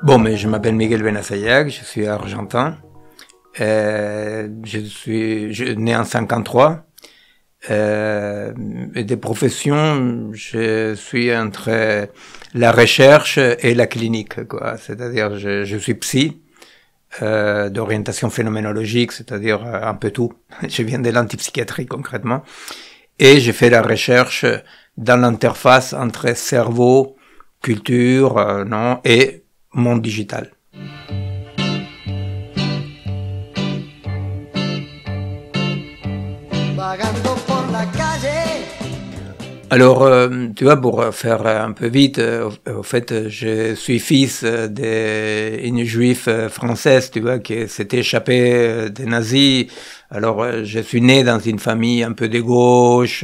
Bon, mais je m'appelle Miguel Benasayac, je suis argentin. Je suis né en 53. Et des professions, je suis entre la recherche et la clinique, quoi. C'est-à-dire, je suis psy, d'orientation phénoménologique, c'est-à-dire un peu tout. Je viens de l'antipsychiatrie concrètement. Et j'ai fait la recherche dans l'interface entre cerveau, culture, non, et monde digital. Alors, tu vois, pour faire un peu vite, au fait, je suis fils d'une juive française, tu vois, qui s'était échappée des nazis. Alors, je suis né dans une famille un peu de gauche,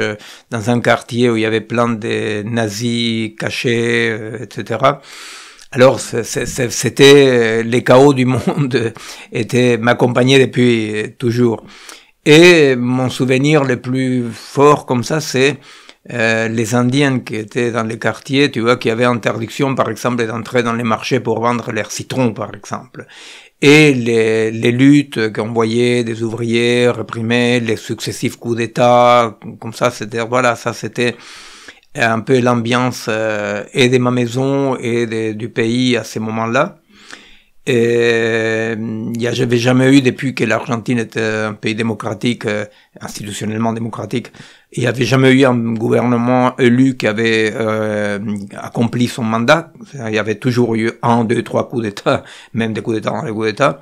dans un quartier où il y avait plein de nazis cachés, etc. Alors, c'était les chaos du monde m'accompagnaient depuis toujours. Et mon souvenir le plus fort comme ça, c'est les Indiens qui étaient dans les quartiers, tu vois, qui avaient interdiction, par exemple, d'entrer dans les marchés pour vendre leurs citrons, par exemple. Et les luttes qu'on voyait des ouvriers réprimés, les successifs coups d'État, comme ça, voilà, ça c'était un peu l'ambiance et de ma maison et du pays à ces moments-là. Et j'avais jamais eu, depuis que l'Argentine était un pays démocratique, institutionnellement démocratique, il n'y avait jamais eu un gouvernement élu qui avait accompli son mandat. Il y avait toujours eu 1, 2, 3 coups d'État, même des coups d'État dans les coups d'État,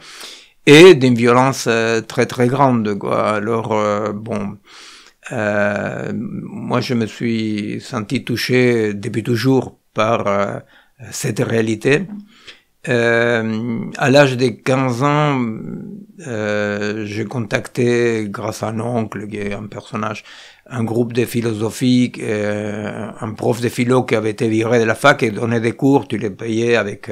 et d'une violence très très grande, quoi. Alors bon, moi je me suis senti touché depuis toujours par cette réalité. À l'âge de 15 ans, j'ai contacté, grâce à un oncle qui est un personnage, un groupe de philosophie, un prof de philo qui avait été viré de la fac et donnait des cours, tu les payais avec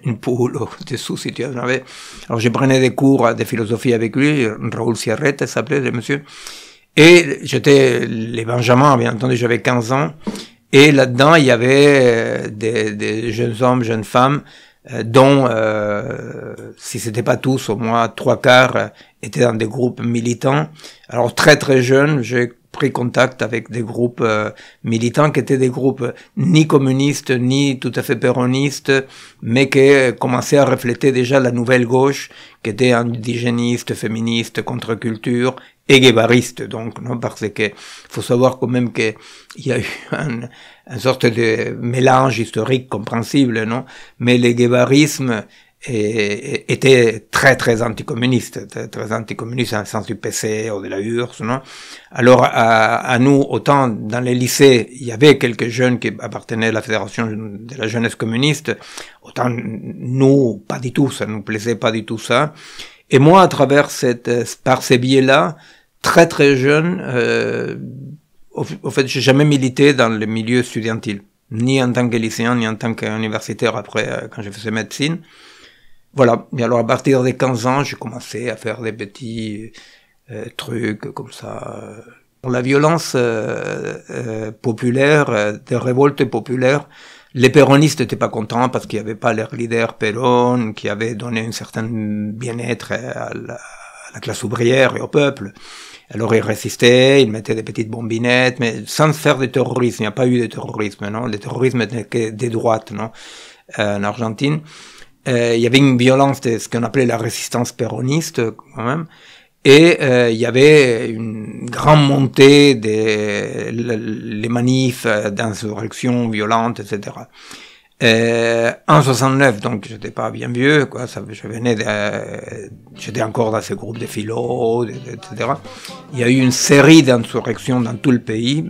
une poule ou des sous si tu en avais. Alors je prenais des cours de philosophie avec lui, Raoul Sierrette s'appelait le monsieur, et j'étais les Benjamins, bien entendu, j'avais 15 ans, et là-dedans il y avait des jeunes hommes, jeunes femmes, dont, si c'était pas tous, au moins 3/4 étaient dans des groupes militants. Alors très très jeune, j'ai pris contact avec des groupes militants qui étaient des groupes ni communistes, ni tout à fait péronistes, mais qui commençaient à refléter déjà la nouvelle gauche, qui était indigéniste, féministe, contre-culture, et guévariste, donc, non, parce que faut savoir quand même qu'il y a eu une sorte de mélange historique compréhensible, non, mais le guévarisme était très très anticommuniste, très anticommuniste dans le sens du PC ou de la URSS, non. Alors à nous, autant dans les lycées, il y avait quelques jeunes qui appartenaient à la Fédération de la jeunesse communiste, autant nous, pas du tout, ça nous plaisait pas du tout ça. Et moi, à travers par ces biais-là, très très jeune, au fait, j'ai jamais milité dans le milieu estudiantil, ni en tant que lycéen, ni en tant qu'universitaire après, quand j'ai fait médecine. Voilà. Et alors, à partir des 15 ans, j'ai commencé à faire des petits trucs comme ça. La violence populaire, des révoltes populaires, les péronistes n'étaient pas contents parce qu'il n'y avait pas leur leader Perón qui avait donné un certain bien-être à la classe ouvrière et au peuple. Alors ils résistaient, ils mettaient des petites bombinettes, mais sans faire de terrorisme. Il n'y a pas eu de terrorisme, non. Le terrorisme n'était que des droites, non, en Argentine. Il y avait une violence de ce qu'on appelait la résistance péroniste, quand même. Et il y avait une grande montée les manifs d'insurrection violente, etc. En 69, donc j'étais pas bien vieux, quoi. J'étais encore dans ce groupe de philo, etc. Il y a eu une série d'insurrections dans tout le pays,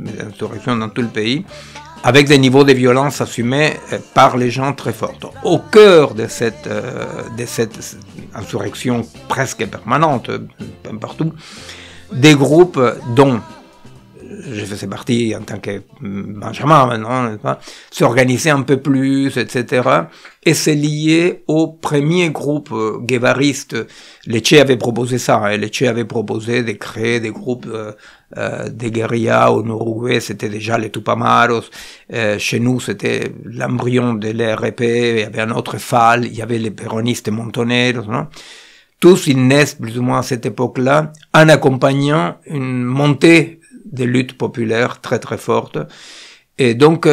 avec des niveaux de violence assumés par les gens très forts. Donc, au cœur de cette insurrection presque permanente, partout, des groupes dont je faisais partie en tant que Benjamin maintenant, n'est-ce pas, s'organiser un peu plus, etc. Et c'est lié au premier groupe guévariste. Lecce avait proposé ça, hein, Lecce avait proposé de créer des groupes de guérilla au Uruguay, c'était déjà les Tupamaros, chez nous c'était l'embryon de l'RP, il y avait un autre FAL, il y avait les péronistes Montoneros, non? Tous ils naissent plus ou moins à cette époque-là, en accompagnant une montée des luttes populaires très très fortes. Et donc,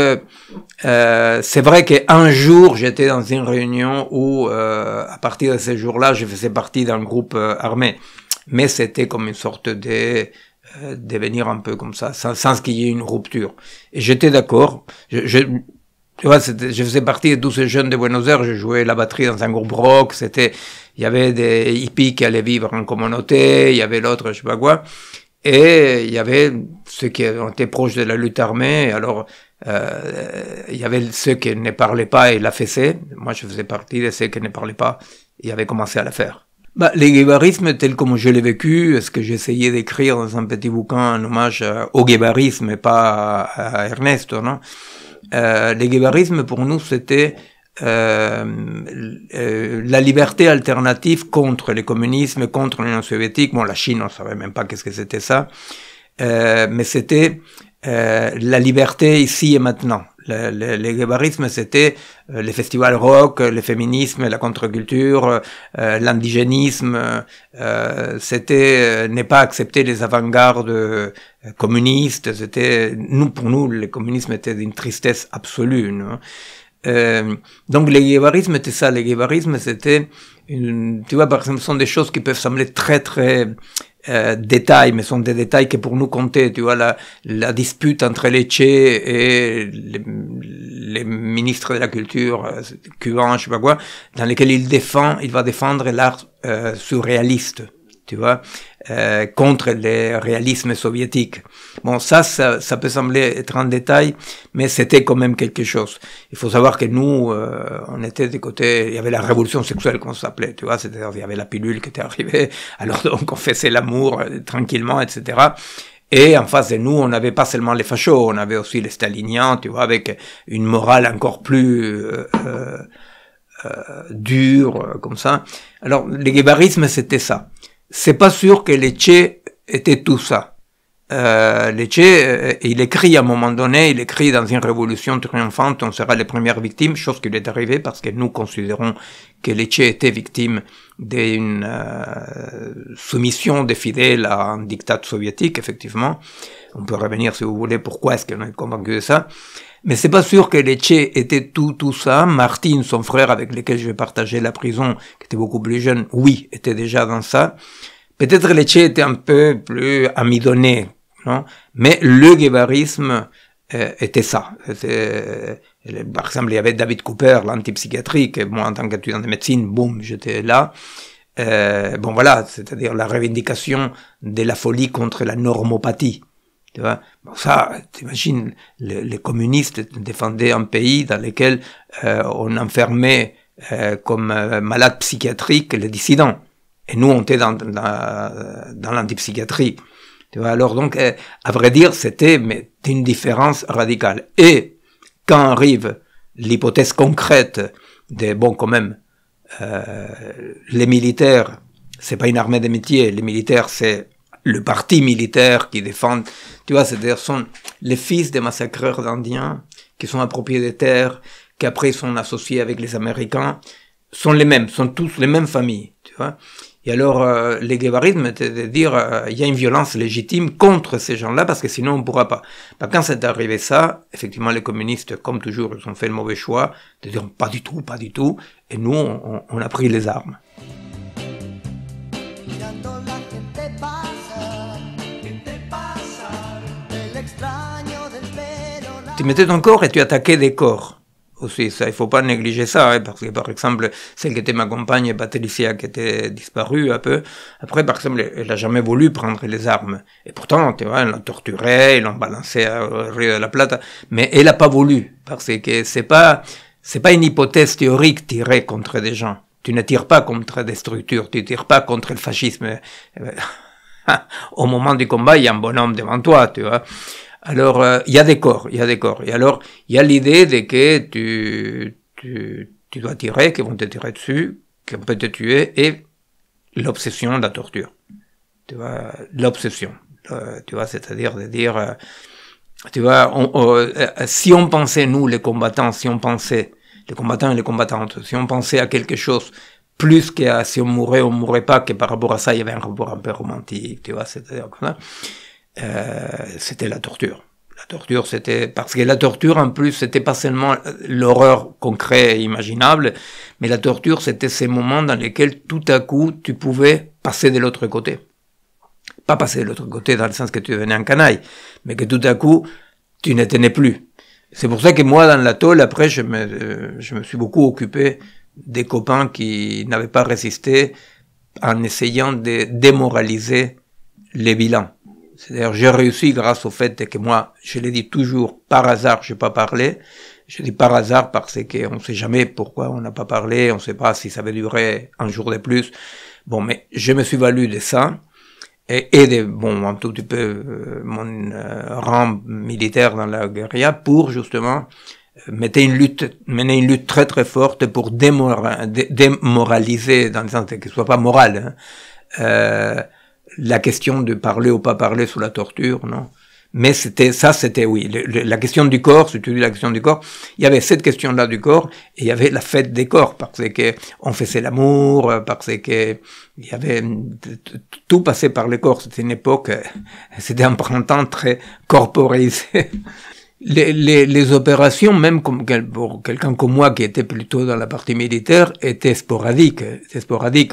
c'est vrai qu'un jour, j'étais dans une réunion où, à partir de ce jour-là, je faisais partie d'un groupe armé. Mais c'était comme une sorte de devenir un peu comme ça, sans qu'il y ait une rupture. Et j'étais d'accord. Tu vois, je faisais partie de tous ces jeunes de Buenos Aires, je jouais la batterie dans un groupe rock, il y avait des hippies qui allaient vivre en communauté, il y avait l'autre, je sais pas quoi. Et il y avait ceux qui étaient proches de la lutte armée, alors il y avait ceux qui ne parlaient pas et la faisaient. Moi, je faisais partie de ceux qui ne parlaient pas et avaient commencé à la faire. Les guévarismes, tel comme je l'ai vécu, ce que j'ai essayé d'écrire dans un petit bouquin en hommage au guévarisme et pas à Ernesto, non? Les guévarismes, pour nous, c'était la liberté alternative contre le communisme, contre l'Union soviétique. Bon, la Chine, on savait même pas qu'est-ce que c'était ça. Mais c'était la liberté ici et maintenant. Le guévarisme, c'était les festivals rock, le féminisme, la contre-culture, l'indigénisme. C'était ne pas accepter les avant-gardes communistes. C'était pour nous, le communisme était d'une tristesse absolue. Non? Donc le guévarisme était ça. Le guévarisme, c'était, tu vois, par exemple, ce sont des choses qui peuvent sembler très très détails, mais sont des détails qui pour nous comptaient. Tu vois, la dispute entre Lecce et les ministres de la culture cubains, je sais pas quoi, dans lesquels il va défendre l'art surréaliste, tu vois, contre le réalisme soviétique. Bon, ça peut sembler être un détail, mais c'était quand même quelque chose. Il faut savoir que nous, on était des côtés, il y avait la révolution sexuelle, qu'on s'appelait, tu vois, c'est-à-dire, il y avait la pilule qui était arrivée, alors donc on faisait l'amour tranquillement, etc. Et en face de nous, on n'avait pas seulement les fachos, on avait aussi les staliniens, tu vois, avec une morale encore plus dure, comme ça. Alors, le guévarisme, c'était ça. C'est pas sûr que Lecce était tout ça. Lecce, il écrit à un moment donné, il écrit dans une révolution triomphante, on sera les premières victimes, chose qui lui est arrivée parce que nous considérons que Lecce était victime d'une soumission des fidèles à un diktat soviétique, effectivement. On peut revenir si vous voulez pourquoi est-ce qu'on est convaincu de ça. Mais c'est pas sûr que Lecce était tout ça. Martin, son frère avec lequel je vais partager la prison, qui était beaucoup plus jeune, oui, était déjà dans ça. Peut-être Lecce était un peu plus amidonné, non? Mais le guévarisme était ça. Par exemple, il y avait David Cooper, l'antipsychiatrie, que moi, en tant qu'étudiant de médecine, boum, j'étais là. Bon voilà, c'est-à-dire la revendication de la folie contre la normopathie. Tu vois, bon, ça, t'imagines, les communistes défendaient un pays dans lequel on enfermait comme malades psychiatriques les dissidents. Et nous, on était dans l'antipsychiatrie. Tu vois, alors donc, à vrai dire, c'était mais une différence radicale. Et quand arrive l'hypothèse concrète de, bon, quand même, les militaires, c'est pas une armée de métiers, les militaires, c'est le parti militaire qui défend, tu vois, c'est-à-dire sont les fils des massacreurs d'Indiens qui sont appropriés des terres, qui après sont associés avec les Américains, sont les mêmes, sont tous les mêmes familles, tu vois. Et alors, les guévarismes étaient de dire, il y a une violence légitime contre ces gens-là, parce que sinon on pourra pas. Quand c'est arrivé ça, effectivement, les communistes, comme toujours, ils ont fait le mauvais choix, de dire pas du tout, et nous, on a pris les armes. Tu mettais ton corps et tu attaquais des corps. Aussi, ça, il faut pas négliger ça, hein, parce que, par exemple, celle qui était ma compagne, Patricia, qui était disparue un peu, après, par exemple, elle a jamais voulu prendre les armes. Et pourtant, tu vois, elle l'a torturée, ils l'ont balancé au Rio de la Plata, mais elle a pas voulu, parce que c'est pas une hypothèse théorique tirée contre des gens. Tu ne tires pas contre des structures, tu tires pas contre le fascisme. au moment du combat, il y a un bonhomme devant toi, tu vois. Alors, il y a des corps, il y a des corps. Et alors, il y a l'idée de que tu dois tirer, qu'ils vont te tirer dessus, qu'on peut te tuer, et l'obsession de la torture. Tu vois, l'obsession. Tu vois, c'est-à-dire de dire, tu vois, si on pensait, nous, les combattants, si on pensait, les combattants et les combattantes, si on pensait à quelque chose plus qu'à si on mourrait pas, que par rapport à ça, il y avait un rapport un peu romantique, tu vois, c'est-à-dire comme ça. C'était la torture. La torture, c'était parce que la torture, en plus, c'était pas seulement l'horreur concrète et imaginable, mais la torture, c'était ces moments dans lesquels tout à coup, tu pouvais passer de l'autre côté. Pas passer de l'autre côté dans le sens que tu devenais un canaille, mais que tout à coup, tu ne tenais plus. C'est pour ça que moi, dans l'atoll, après, je me suis beaucoup occupé des copains qui n'avaient pas résisté en essayant de démoraliser les bilans. C'est-à-dire, j'ai réussi grâce au fait que moi, je l'ai dit toujours, par hasard, je n'ai pas parlé. Je dis par hasard parce qu'on ne sait jamais pourquoi on n'a pas parlé, on ne sait pas si ça avait duré un jour de plus. Bon, mais je me suis valu de ça, et de, bon, un tout petit peu, mon rang militaire dans la guérilla pour, justement, mener une lutte très très forte pour démoraliser, dans le sens que ce soit pas moral, hein, la question de parler ou pas parler sous la torture, non. Mais c'était oui, la question du corps, si tu dis la question du corps, il y avait cette question-là du corps, et il y avait la fête des corps, parce que on faisait l'amour, parce que il y avait, tout passait par le corps. C'était une époque, c'était un printemps très corporisé. Les opérations, même pour quelqu'un comme moi qui était plutôt dans la partie militaire, étaient sporadiques.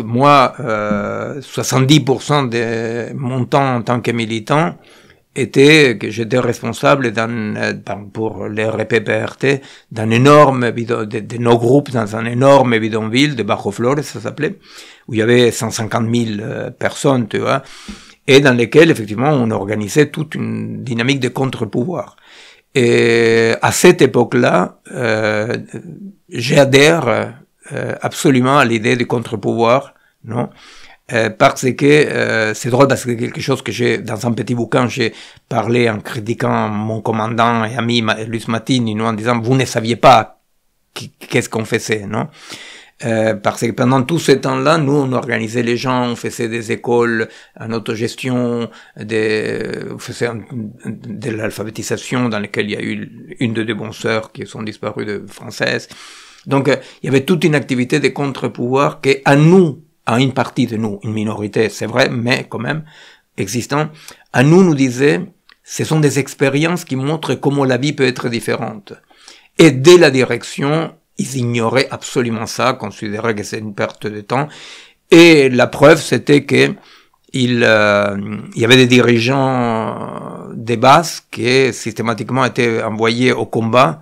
Moi, 70% de mon temps en tant que militant était que j'étais responsable pour les RPPRT d'un énorme de nos groupes dans un énorme bidonville de Bajo Flores, ça s'appelait, où il y avait 150 000 personnes, tu vois, et dans lesquelles, effectivement, on organisait toute une dynamique de contre-pouvoir. Et à cette époque-là, j'adhère absolument à l'idée du contre-pouvoir, non? Parce que c'est drôle, parce que quelque chose que j'ai dans un petit bouquin, j'ai parlé en critiquant mon commandant et ami Luis Matini, non, en disant vous ne saviez pas qu'est-ce qu'on faisait, non? Parce que pendant tout ce temps-là, nous, on organisait les gens, on faisait des écoles en autogestion, on faisait de l'alphabétisation dans lesquelles il y a eu une de deux bonnes sœurs qui sont disparues de françaises. Donc, il y avait toute une activité de contre-pouvoir qui, à une partie de nous, une minorité, c'est vrai, mais quand même existant, à nous disait, ce sont des expériences qui montrent comment la vie peut être différente. Et dès la direction, ils ignoraient absolument ça, considéraient que c'est une perte de temps. Et la preuve, c'était que il y avait des dirigeants des bases qui systématiquement étaient envoyés au combat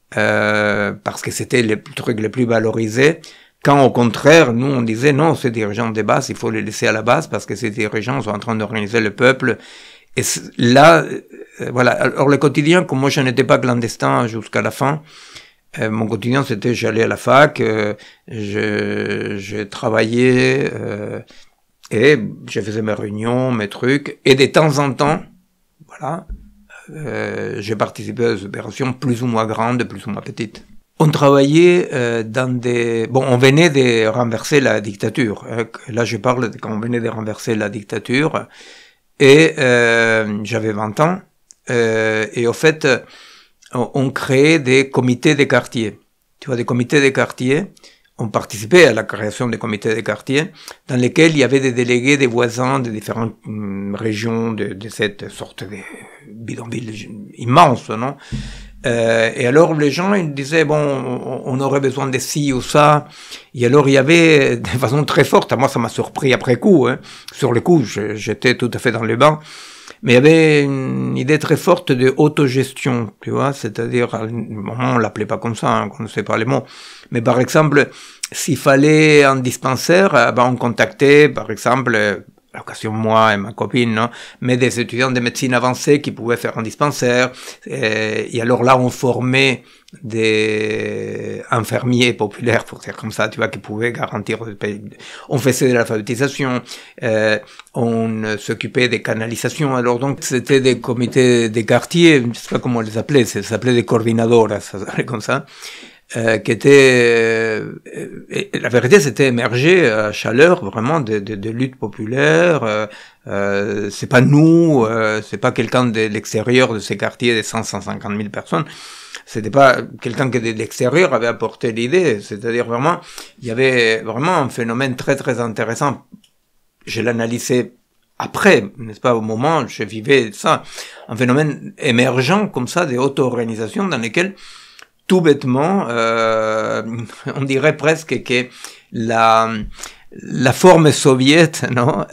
parce que c'était le truc le plus valorisé. Quand au contraire, nous on disait non, ces dirigeants des bases, il faut les laisser à la base parce que ces dirigeants sont en train d'organiser le peuple. Et là, voilà. Alors le quotidien, comme moi je n'étais pas clandestin jusqu'à la fin, mon quotidien c'était j'allais à la fac, je travaillais et je faisais mes réunions, mes trucs, et de temps en temps, voilà, j'ai participé à des opérations plus ou moins grandes, plus ou moins petites. On travaillait on venait de renverser la dictature. Là, je parle de quand on venait de renverser la dictature. Et j'avais 20 ans. Et au fait, on créait des comités de quartier. Tu vois, des comités de quartier. On participait à la création des comités de quartier, dans lesquels il y avait des délégués, des voisins de différentes régions de cette sorte de bidonville immense, non? Et alors les gens ils disaient bon on aurait besoin de ci ou ça, et alors il y avait de façon très forte, à moi ça m'a surpris après coup, hein. Sur le coup j'étais tout à fait dans le bain, mais il y avait une idée très forte de autogestion, tu vois, c'est-à-dire à un moment on l'appelait pas comme ça, hein, on ne sait pas les mots, mais par exemple s'il fallait un dispensaire, on contactait par exemple à l'occasion moi et ma copine, non, mais des étudiants de médecine avancée qui pouvaient faire un dispensaire. Et alors là, on formait des infirmiers populaires, pour dire comme ça, tu vois, qui pouvaient garantir. On faisait de l'alphabétisation, on s'occupait des canalisations. Alors donc, c'était des comités des quartiers, je sais pas comment on les appelait, ça s'appelait des coordinadoras, ça s'appelait comme ça. Qui était, la vérité, c'était émergé à chaleur vraiment de luttes populaires. C'est pas nous, c'est pas quelqu'un de l'extérieur de ces quartiers de 150 000 personnes. C'était pas quelqu'un qui de l'extérieur avait apporté l'idée. C'est-à-dire vraiment, il y avait vraiment un phénomène très très intéressant. Je l'analysais après, n'est-ce pas, au moment où je vivais ça, un phénomène émergent comme ça des auto-organisations dans lesquelles tout bêtement, on dirait presque que la forme soviète, non,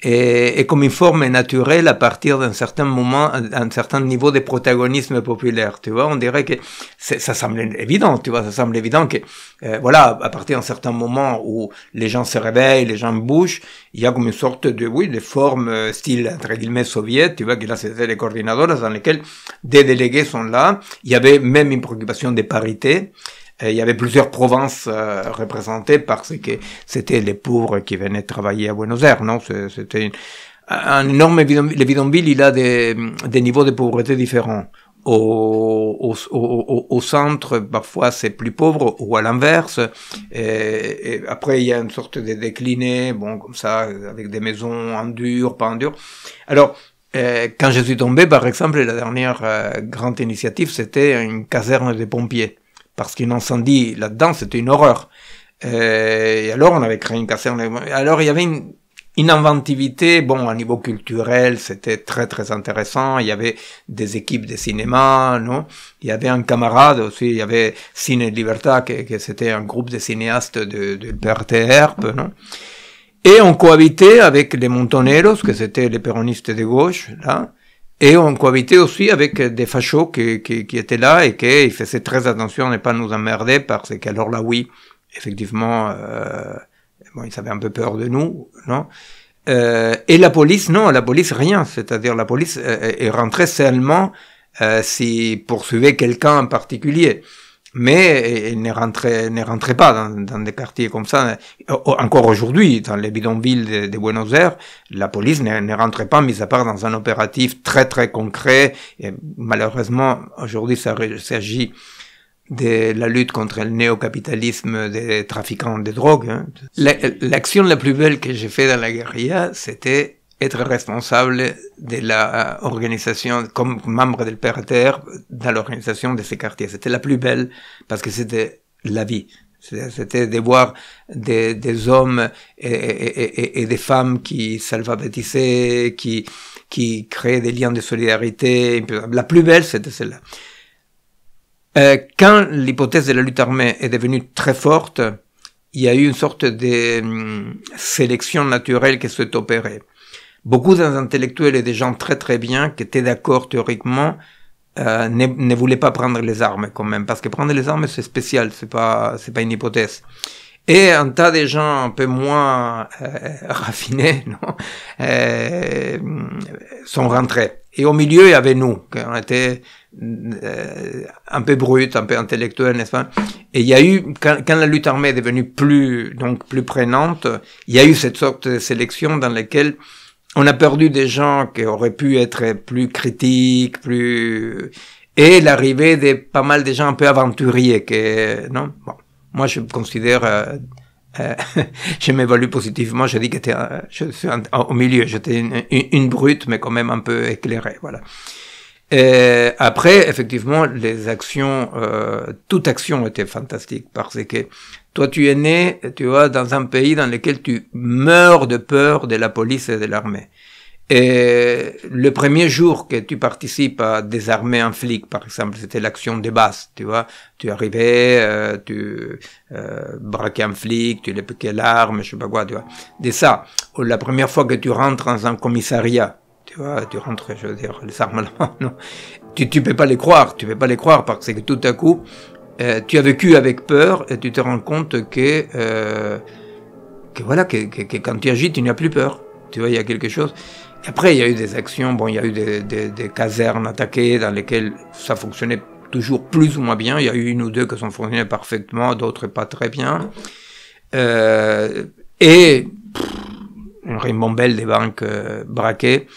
est comme une forme naturelle à partir d'un certain moment, un certain niveau de protagonisme populaire, tu vois. On dirait que ça semble évident, tu vois, ça semble évident que, voilà, à partir d'un certain moment où les gens se réveillent, les gens bougent, il y a comme une sorte de, oui, de forme style, entre guillemets, soviète, tu vois, que là, c'était les coordinateurs dans lesquels des délégués sont là. Il y avait même une préoccupation de parité. Il y avait plusieurs provinces représentées parce que c'était les pauvres qui venaient travailler à Buenos Aires, non? C'était un énorme bidonville. Le bidonville, il a des niveaux de pauvreté différents. Au centre, parfois, c'est plus pauvre, ou à l'inverse. Et après, il y a une sorte de décliné, bon, comme ça, avec des maisons en dur, pas en dur. Alors, quand je suis tombé, par exemple, la dernière grande initiative, c'était une caserne de pompiers. Parce qu'un incendie là-dedans, c'était une horreur. Et alors, on avait créé une caserne. Alors, il y avait une inventivité, bon, à niveau culturel, c'était très, très intéressant. Il y avait des équipes de cinéma, non? Il y avait un camarade aussi, il y avait Cine Libertad, que c'était un groupe de cinéastes de PRTR, non? Et on cohabitait avec les Montoneros, que c'était les péronistes de gauche, là. Et on cohabitait aussi avec des fachos qui étaient là et qui faisaient très attention à ne pas nous emmerder parce qu'alors là, oui, effectivement, bon, ils avaient un peu peur de nous, non? Et la police, non, la police, rien. C'est-à-dire, la police est rentrée seulement s'il poursuivait quelqu'un en particulier. Mais elle ne rentrait pas dans des quartiers comme ça. Encore aujourd'hui, dans les bidonvilles de Buenos Aires, la police ne rentrait pas, mis à part dans un opératif très très concret. Et malheureusement, aujourd'hui, ça s'agit de la lutte contre le néo-capitalisme des trafiquants de drogue. Hein. L'action la plus belle que j'ai faite dans la guérilla, c'était être responsable de la organisation, comme membre del PRTR, dans l'organisation de ces quartiers. C'était la plus belle, parce que c'était la vie. C'était de voir des hommes et des femmes qui s'alphabétisaient, qui créaient des liens de solidarité. La plus belle, c'était celle-là. Quand l'hypothèse de la lutte armée est devenue très forte, il y a eu une sorte de sélection naturelle qui s'est opérée. Beaucoup d'intellectuels et des gens très très bien qui étaient d'accord théoriquement ne voulaient pas prendre les armes quand même, parce que prendre les armes c'est spécial, c'est pas une hypothèse. Et un tas de gens un peu moins raffinés, non, sont rentrés. Et au milieu il y avait nous, qui on était un peu brut, un peu intellectuel, n'est-ce pas? Et il y a eu, quand la lutte armée est devenue plus prenante, il y a eu cette sorte de sélection dans laquelle on a perdu des gens qui auraient pu être plus critiques, et l'arrivée de pas mal de gens un peu aventuriers, non? Bon. Moi, je me considère, je m'évalue positivement, je dis que je suis au milieu, j'étais une brute, mais quand même un peu éclairée, voilà. Après, effectivement, les actions, toute action était fantastique, parce que toi, tu es né, tu vois, dans un pays dans lequel tu meurs de peur de la police et de l'armée. Et le premier jour que tu participes à désarmer un flic, par exemple, c'était l'action de base, tu vois. Tu arrivais, tu braquais un flic, tu lui piquais l'arme, je sais pas quoi, tu vois. De ça, ou la première fois que tu rentres dans un commissariat, tu vois, tu rentres, je veux dire, les armes là, non. Tu peux pas les croire, parce que tout à coup, tu as vécu avec peur et tu te rends compte que voilà, que quand tu agis, tu n'as plus peur. Tu vois, il y a quelque chose. Et après, il y a eu des actions, bon, il y a eu des casernes attaquées dans lesquelles ça fonctionnait toujours plus ou moins bien. Il y a eu une ou deux qui ont fonctionné parfaitement, d'autres pas très bien. Et une ribambelle des banques braquées.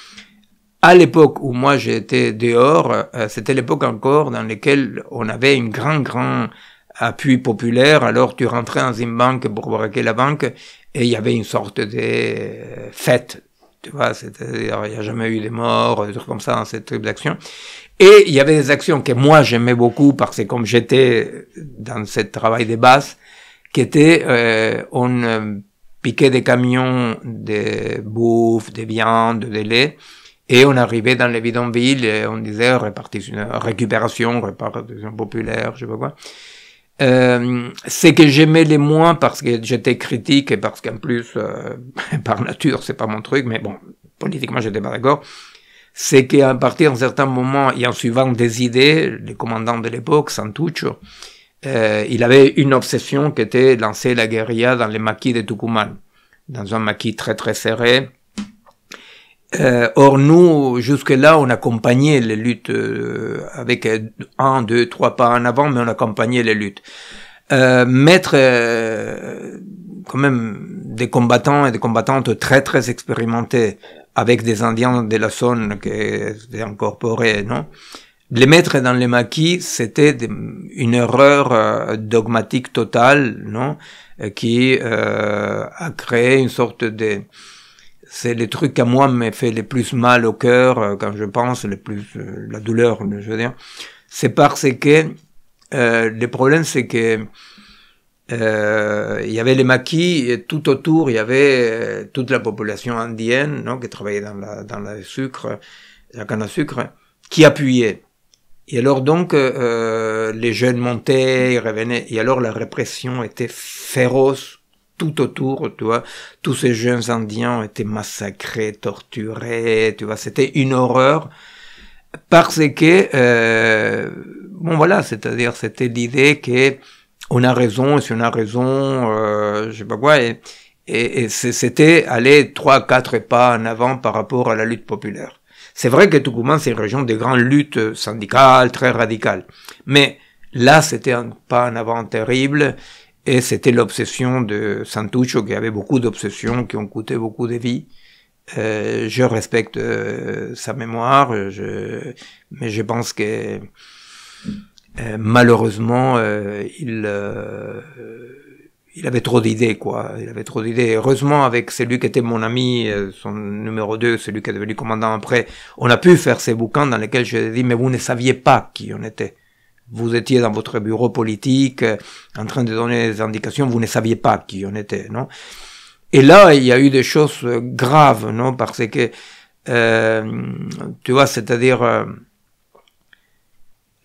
À l'époque où moi j'étais dehors, c'était l'époque encore dans laquelle on avait un grand appui populaire. Alors tu rentrais dans une banque pour braquer la banque et il y avait une sorte de fête. Tu vois, c'est-à-dire il n'y a jamais eu de morts, des trucs comme ça dans cette type d'action. Et il y avait des actions que moi j'aimais beaucoup parce que comme j'étais dans ce travail de base, qui était on piquait des camions de bouffe, de viande, de lait. Et on arrivait dans les bidonvilles et on disait récupération populaire, je sais pas quoi. C'est que j'aimais les moins parce que j'étais critique et parce qu'en plus, par nature, c'est pas mon truc, mais bon, politiquement, j'étais pas d'accord. C'est qu'à partir d'un certain moment, et en suivant des idées, le commandant de l'époque, Santucho, il avait une obsession qui était de lancer la guérilla dans les maquis de Tucumán, dans un maquis très très serré. Or nous, jusque-là, on accompagnait les luttes avec 1, 2, 3 pas en avant, mais on accompagnait les luttes. Mettre quand même des combattants et des combattantes très très expérimentés avec des Indiens de la zone qui étaient incorporés, non? Les mettre dans les maquis, c'était une erreur dogmatique totale, non? Qui a créé une sorte de... C'est le truc à moi me fait le plus mal au cœur quand je pense, le plus la douleur, je veux dire. C'est parce que le problème, c'est que il y avait les maquis et tout autour, il y avait toute la population indienne, non, qui travaillait dans la sucre, la canne à sucre, qui appuyait. Et alors donc les jeunes montaient, ils revenaient, et alors la répression était féroce. Tout autour, tu vois, tous ces jeunes Indiens ont été massacrés, torturés, tu vois, c'était une horreur, parce que, bon voilà, c'est-à-dire, c'était l'idée que on a raison, et si on a raison, je sais pas quoi, et c'était aller 3, 4 pas en avant par rapport à la lutte populaire. C'est vrai que Tucumán, c'est une région de grandes luttes syndicales, très radicales, mais là, c'était un pas en avant terrible. Et c'était l'obsession de Santucho, qui avait beaucoup d'obsessions qui ont coûté beaucoup de vies. Je respecte sa mémoire, mais je pense que malheureusement il avait trop d'idées, quoi. Il avait trop d'idées. Heureusement, avec celui qui était mon ami, son numéro 2, celui qui est devenu commandant après, on a pu faire ces bouquins dans lesquels je lui ai dit, mais vous ne saviez pas qui on était. Vous étiez dans votre bureau politique, en train de donner des indications, vous ne saviez pas qui on était, non? Et là, il y a eu des choses graves, non? Parce que, tu vois, c'est-à-dire,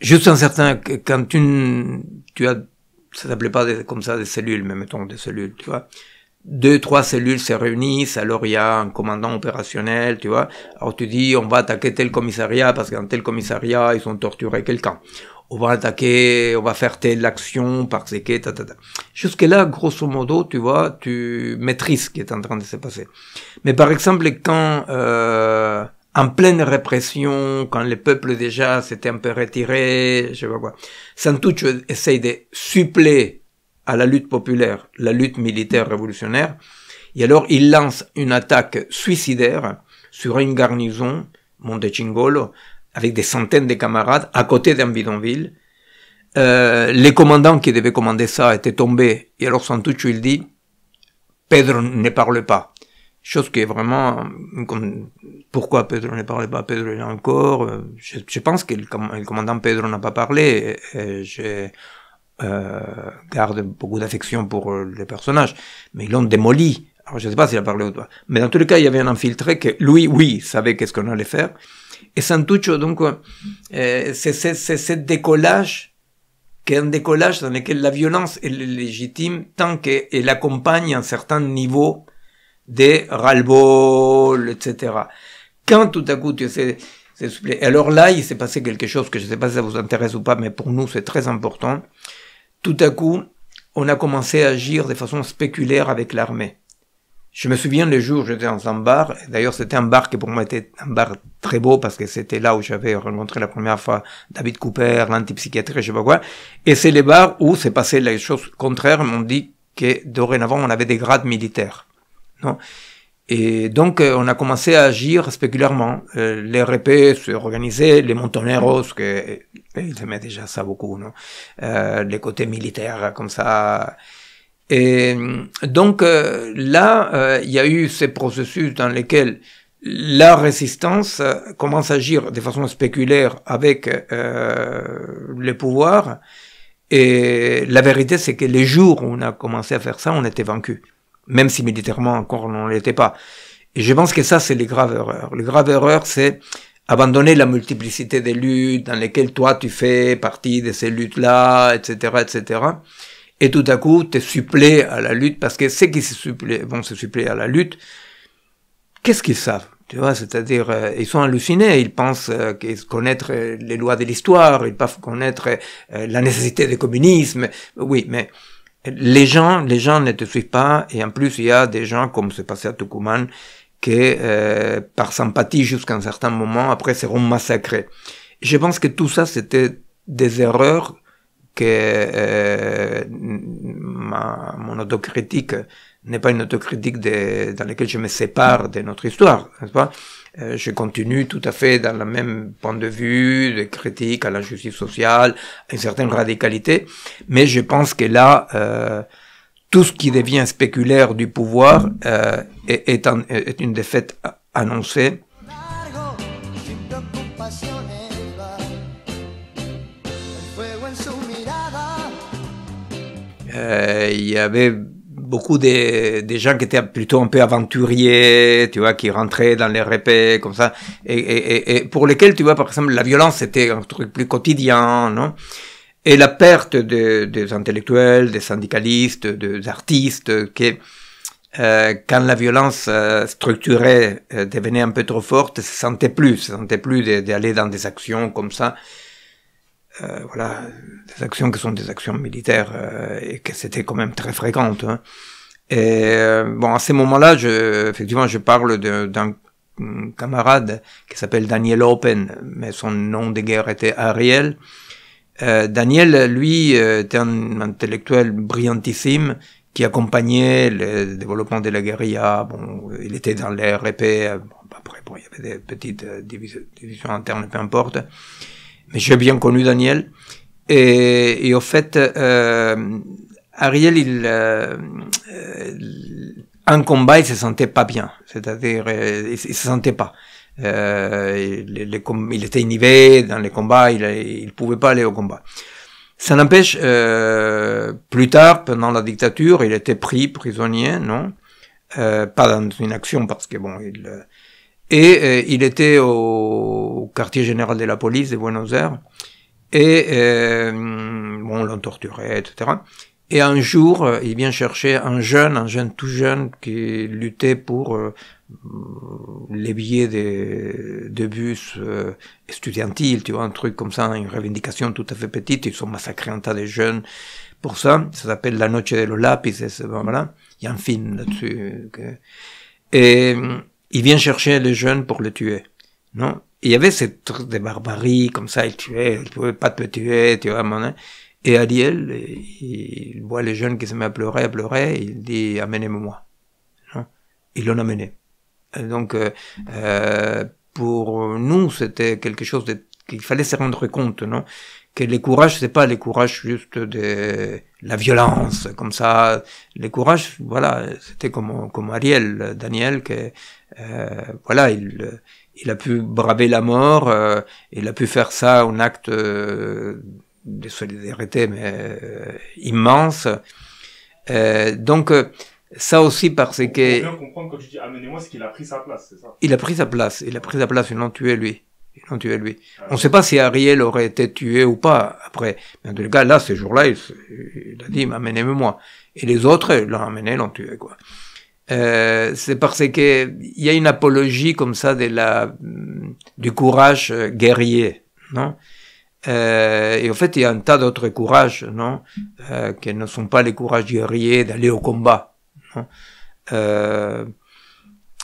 juste un certain, quand tu as, ça s'appelait pas comme ça des cellules, mais mettons des cellules, tu vois. 2, 3 cellules se réunissent, alors il y a un commandant opérationnel, tu vois. Alors tu dis, on va attaquer tel commissariat parce que dans tel commissariat, ils ont torturé quelqu'un. On va attaquer, on va faire telle action parce que... Jusque-là, grosso modo, tu vois, tu maîtrises ce qui est en train de se passer. Mais par exemple, quand, en pleine répression, quand le peuple déjà s'était un peu retiré, je sais pas quoi, Santucho essaye de suppléer à la lutte populaire, la lutte militaire révolutionnaire, et alors il lance une attaque suicidaire sur une garnison, Montechingolo, avec des centaines de camarades, à côté d'un bidonville. Les commandants qui devaient commander ça étaient tombés, et alors Santucho il dit, Pedro ne parle pas. Chose qui est vraiment, pourquoi Pedro ne parle pas? Pedro est là encore, je pense que le commandant Pedro n'a pas parlé, et je garde beaucoup d'affection pour les personnages, mais ils l'ont démoli. Alors je ne sais pas s'il a parlé ou pas, mais dans tous les cas il y avait un infiltré que lui, oui, savait qu'est-ce qu'on allait faire. Et Santucho, donc, c'est ce décollage, qui est un décollage dans lequel la violence est légitime tant qu'elle accompagne un certain niveau de ras-le-bol, etc. Quand tout à coup tu essaies de suppléer, alors là, il s'est passé quelque chose que je ne sais pas si ça vous intéresse ou pas, mais pour nous c'est très important. Tout à coup, on a commencé à agir de façon spéculaire avec l'armée. Je me souviens les jours où j'étais dans un bar, d'ailleurs c'était un bar qui pour moi était un bar très beau parce que c'était là où j'avais rencontré la première fois David Cooper, l'antipsychiatrie, je sais pas quoi, et c'est les bars où s'est passé les choses contraires, m'ont dit que dorénavant on avait des grades militaires, non? Et donc on a commencé à agir spéculairement, les répés se organisaient, les montoneros, que ils aimaient déjà ça beaucoup, non? Les côtés militaires comme ça. Et donc là, il y a eu ces processus dans lesquels la résistance commence à agir de façon spéculaire avec les pouvoirs. Et la vérité, c'est que les jours où on a commencé à faire ça, on était vaincu, même si militairement encore on ne l'était pas. Et je pense que ça, c'est les graves erreurs. Les graves erreurs, c'est abandonner la multiplicité des luttes dans lesquelles toi tu fais partie de ces luttes-là, etc., etc. Et tout à coup, tu supplées à la lutte, parce que ceux qui vont se suppléer à la lutte, qu'est-ce qu'ils savent? Tu vois, c'est-à-dire, ils sont hallucinés, ils pensent connaître les lois de l'histoire, ils peuvent connaître la nécessité du communisme. Oui, mais les gens ne te suivent pas, et en plus, il y a des gens, comme c'est passé à Tucumán, qui, par sympathie jusqu'à un certain moment, après seront massacrés. Je pense que tout ça, c'était des erreurs que mon autocritique n'est pas une autocritique dans laquelle je me sépare de notre histoire, n'est-ce pas? Je continue tout à fait dans le même point de vue, de critique à la justice sociale, à une certaine radicalité, mais je pense que là, tout ce qui devient spéculaire du pouvoir est une défaite annoncée. Il y avait beaucoup des gens qui étaient plutôt un peu aventuriers, tu vois, qui rentraient dans les répés, comme ça, et pour lesquels, tu vois, par exemple, la violence c'était un truc plus quotidien, non? Et la perte des intellectuels, des syndicalistes, des artistes, qui, quand la violence structurée devenait un peu trop forte, se sentait plus d'aller dans des actions comme ça. Voilà, des actions qui sont des actions militaires et que c'était quand même très fréquentes. Hein. Et bon, à ces moments-là, effectivement, je parle d'un camarade qui s'appelle Daniel Open, mais son nom de guerre était Ariel. Daniel, lui, était un intellectuel brillantissime qui accompagnait le développement de la guérilla. Bon, il était dans les RP. Après, bon, il y avait des petites divisions internes, peu importe. Mais j'ai bien connu Daniel. Et au fait, Ariel, en combat, il se sentait pas bien. C'est-à-dire, il se sentait pas. Il était inhibé dans les combats, il pouvait pas aller au combat. Ça n'empêche, plus tard, pendant la dictature, il était pris prisonnier, non? Pas dans une action parce que bon, il était au quartier général de la police de Buenos Aires, et bon, on l'a torturé, etc. Et un jour, il vient chercher un jeune tout jeune, qui luttait pour les billets de bus estudiantiles, tu vois, un truc comme ça, une revendication tout à fait petite. Ils sont massacrés un tas de jeunes pour ça. Ça s'appelle La Noche de los Lápices, voilà. Il y a un film là-dessus. Et il vient chercher les jeunes pour les tuer, non? Et il y avait cette truc de barbarie, comme ça, il tuait, il pouvait pas te tuer, tu vois, et Ariel, il voit les jeunes qui se mettent à pleurer, il dit, amenez-moi, non? Ils l'ont amené. Et donc, pour nous, c'était quelque chose qu'il fallait se rendre compte, non? Que le courage, c'est pas le courage juste de la violence, comme ça. Le courage, voilà, c'était comme Ariel, Daniel, que, voilà, il a pu braver la mort, il a pu faire ça, un acte de solidarité, mais immense. Donc, ça aussi parce que... Pour bien comprendre, quand tu dis amenez-moi, c'est qu'il a pris sa place, c'est ça? Il a pris sa place, ils l'ont tué lui. On ne sait pas si Ariel aurait été tué ou pas après. Mais en tout cas, là, ce jour-là, il a dit, amenez-moi. Et les autres, l'ont amené, l'ont tué, quoi. C'est parce que il y a une apologie comme ça du courage guerrier, non? Et en fait, il y a un tas d'autres courages, non? Qui ne sont pas les courages guerriers d'aller au combat, non?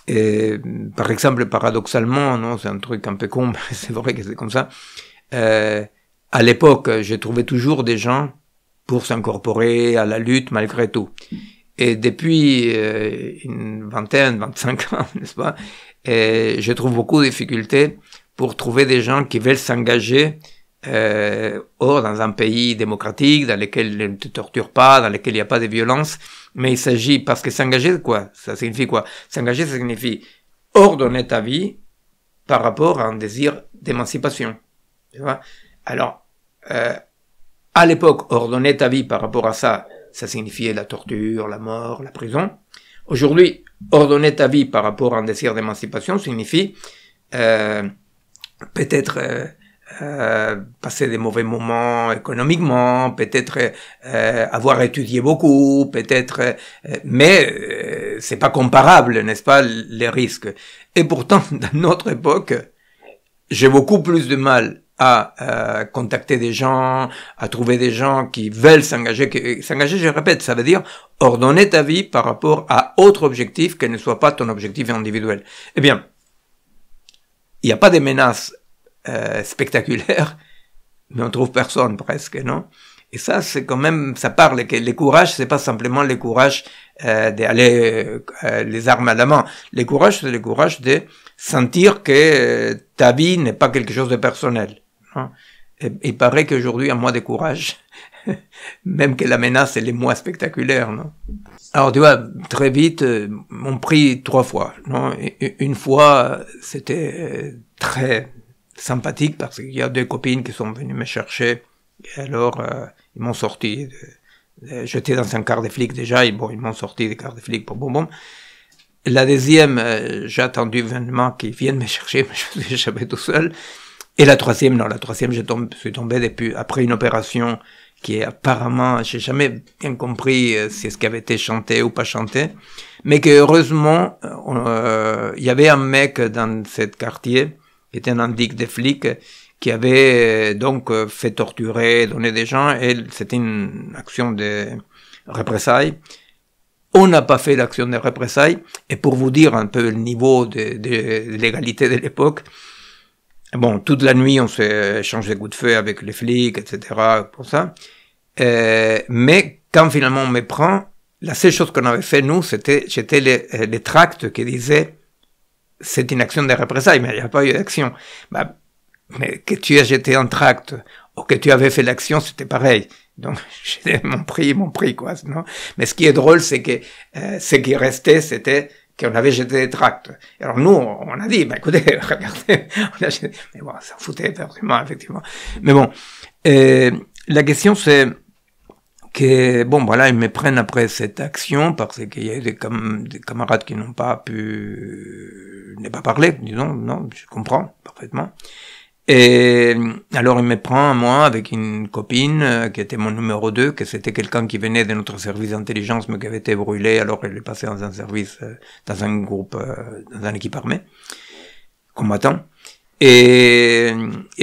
Et par exemple, paradoxalement, non, c'est un truc un peu con, mais c'est vrai que c'est comme ça. À l'époque, j'ai trouvé toujours des gens pour s'incorporer à la lutte malgré tout. Et depuis une vingtaine, 25 ans, n'est-ce pas, je trouve beaucoup de difficultés pour trouver des gens qui veulent s'engager dans un pays démocratique, dans lequel ils ne te torturent pas, dans lequel il n'y a pas de violence. Mais il s'agit, parce que s'engager, quoi? Ça signifie quoi? S'engager, ça signifie ordonner ta vie par rapport à un désir d'émancipation. Tu vois? Alors, à l'époque, ordonner ta vie par rapport à ça, ça signifiait la torture, la mort, la prison. Aujourd'hui, ordonner ta vie par rapport à un désir d'émancipation signifie peut-être passer des mauvais moments économiquement, peut-être avoir étudié beaucoup, peut-être, mais c'est pas comparable, n'est-ce pas, les risques. Et pourtant, dans notre époque, j'ai beaucoup plus de mal à contacter des gens, à trouver des gens qui veulent s'engager. S'engager, je répète, ça veut dire ordonner ta vie par rapport à autre objectif que ne soit pas ton objectif individuel. Eh bien, il n'y a pas de menaces spectaculaires, mais on trouve personne presque, non? Et ça, c'est quand même, ça parle que le courage, c'est pas simplement le courage d'aller les armes à la main. Le courage, c'est le courage de sentir que ta vie n'est pas quelque chose de personnel. Hein? Et il paraît qu'aujourd'hui, il y a moins de courage, même que la menace, elle est moins spectaculaire, non? Alors, tu vois, très vite, m'ont pris 3 fois, non? Et une fois, c'était très sympathique parce qu'il y a 2 copines qui sont venues me chercher. Et alors, ils m'ont sorti. J'étais dans un quart de flic déjà, et bon, ils m'ont sorti des quarts de flic pour bon. La deuxième, j'ai attendu vainement qu'ils viennent me chercher, mais je suis échappé tout seul. Et la troisième, non, la troisième, je suis tombé depuis, après une opération qui est apparemment, j'ai jamais bien compris si ce qui avait été chanté ou pas chanté, mais que heureusement, il y avait un mec dans ce quartier, qui était un indique des flics, qui avait donc fait torturer, donner des gens, et c'était une action de représailles. On n'a pas fait l'action de représailles, et pour vous dire un peu le niveau de l'égalité de l'époque, bon, toute la nuit, on s'est échangé des coups de feu avec les flics, etc., pour ça. Mais quand finalement on me prend, la seule chose qu'on avait fait, nous, c'était les tracts qui disaient c'est une action de représailles, mais il n'y a pas eu d'action. Bah, mais que tu aies jeté un tract ou que tu avais fait l'action, c'était pareil. Donc, j'ai mon prix, quoi. Non? Mais ce qui est drôle, c'est que ce qui restait, c'était qu'on avait jeté des tracts. Alors nous, on a dit, bah écoutez, regardez, on a jeté... Mais bon, ça foutait vraiment, effectivement. Mais bon, la question c'est que, bon, voilà, ils me prennent après cette action parce qu'il y a eu des camarades qui n'ont pas ne pas parler, disons, non, je comprends parfaitement. Et alors il me prend moi avec une copine qui était mon numéro 2, que c'était quelqu'un qui venait de notre service d'intelligence mais qui avait été brûlé, alors elle est passée dans un service, dans un groupe, dans une équipe armée, combattant, et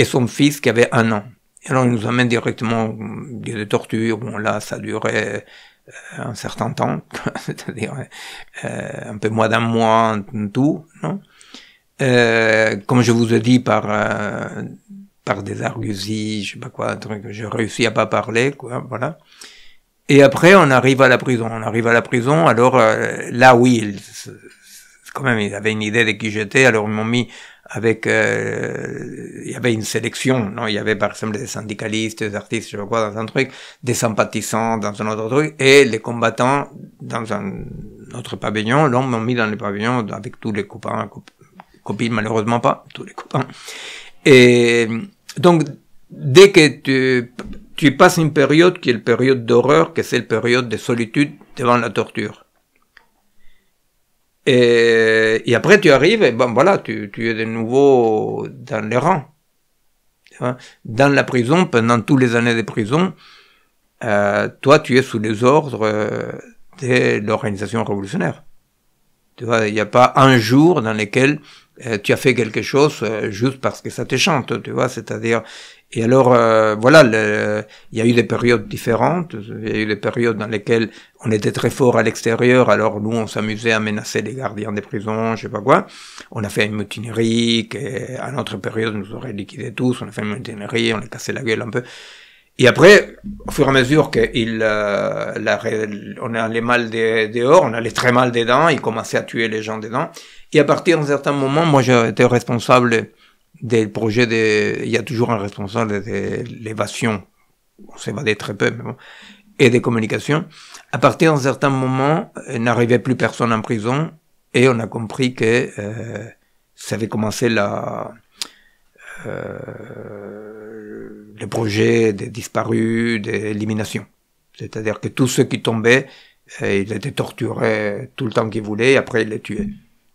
son fils qui avait 1 an. Et alors il nous amène directement au lieu de torture, bon là ça durait un certain temps, c'est-à-dire un peu moins d'1 mois en tout, non? Comme je vous ai dit, par des arguties, je sais pas quoi, un truc, j'ai réussi à pas parler, quoi, voilà. Et après, on arrive à la prison. Alors là, oui, quand même, ils avaient une idée de qui j'étais, alors ils m'ont mis avec, il y avait une sélection, non, il y avait par exemple des syndicalistes, des artistes, je sais pas quoi, dans un truc, des sympathisants dans un autre truc, et les combattants dans un autre pavillon. Là, on m'a mis dans le pavillon avec tous les copains, copines, malheureusement pas, tous les copains. Et donc, dès que tu passes une période qui est la période d'horreur, que c'est la période de solitude devant la torture. Et après tu arrives, et bon voilà, tu es de nouveau dans les rangs. Dans la prison, pendant toutes les années de prison, toi tu es sous les ordres de l'organisation révolutionnaire. Tu vois, il n'y a pas un jour dans lequel tu as fait quelque chose juste parce que ça te chante, tu vois, c'est-à-dire, Et alors, voilà, il y a eu des périodes différentes. Il y a eu des périodes dans lesquelles on était très fort à l'extérieur. Alors nous, on s'amusait à menacer les gardiens des prisons, je sais pas quoi. On a fait une mutinerie qui, à notre période, nous aurait liquidé tous. On a fait une mutinerie, on a cassé la gueule un peu. Et après, au fur et à mesure on allait mal dehors, on allait très mal dedans, ils commençaient à tuer les gens dedans. Et à partir d'un certain moment, moi, j'ai été responsable des projets il y a toujours un responsable de l'évasion. On s'évadait très peu, mais bon. Et des communications. À partir d'un certain moment, il n'arrivait plus personne en prison, et on a compris que, ça avait commencé le projet des disparus, d'élimination. C'est-à-dire que tous ceux qui tombaient, ils étaient torturés tout le temps qu'ils voulaient, et après ils les tuaient.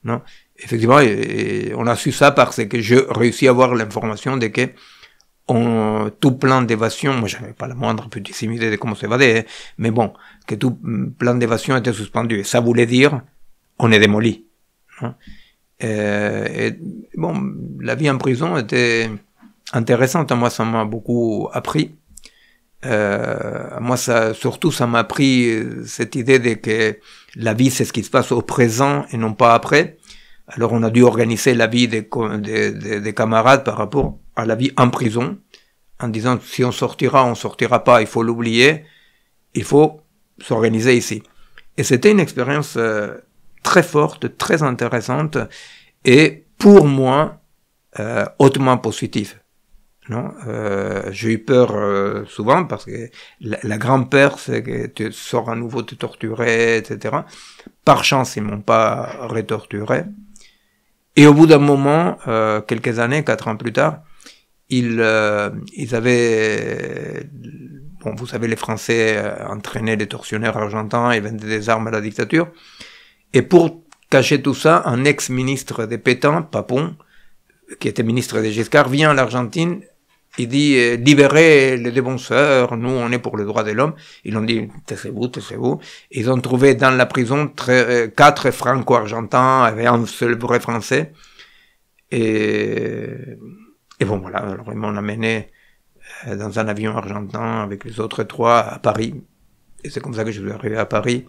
Non? Effectivement, et on a su ça parce que je réussis à avoir l'information de que tout plan d'évasion, moi j'avais pas la moindre petite idée de comment s'évader, mais bon, que tout plan d'évasion était suspendu. Et ça voulait dire, on est démoli. Non? Et bon, la vie en prison était intéressante. Moi, ça m'a beaucoup appris. Moi, surtout, ça m'a appris cette idée de que la vie, c'est ce qui se passe au présent et non pas après. Alors, on a dû organiser la vie des camarades par rapport à la vie en prison, en disant, si on sortira pas, il faut l'oublier, il faut s'organiser ici. Et c'était une expérience très forte, très intéressante, et pour moi, hautement positive. Non, j'ai eu peur souvent parce que la grande peur, c'est que tu sors à nouveau te torturer, etc. Par chance, ils m'ont pas retorturé. Et au bout d'un moment, quelques années, 4 ans plus tard, ils avaient, bon, vous savez, les Français entraînaient les tortionnaires argentins et vendaient des armes à la dictature. Et pour cacher tout ça, un ex-ministre de Pétain, Papon, qui était ministre de Giscard, vient à l'Argentine. Il dit, libérez les dénonceurs, nous on est pour le droit de l'homme. Ils ont dit, taisez-vous. Ils ont trouvé dans la prison 4 franco-argentins avec un seul vrai français. Et bon voilà, alors ils m'ont amené dans un avion argentin avec les autres 3 à Paris. Et c'est comme ça que je suis arrivé à Paris.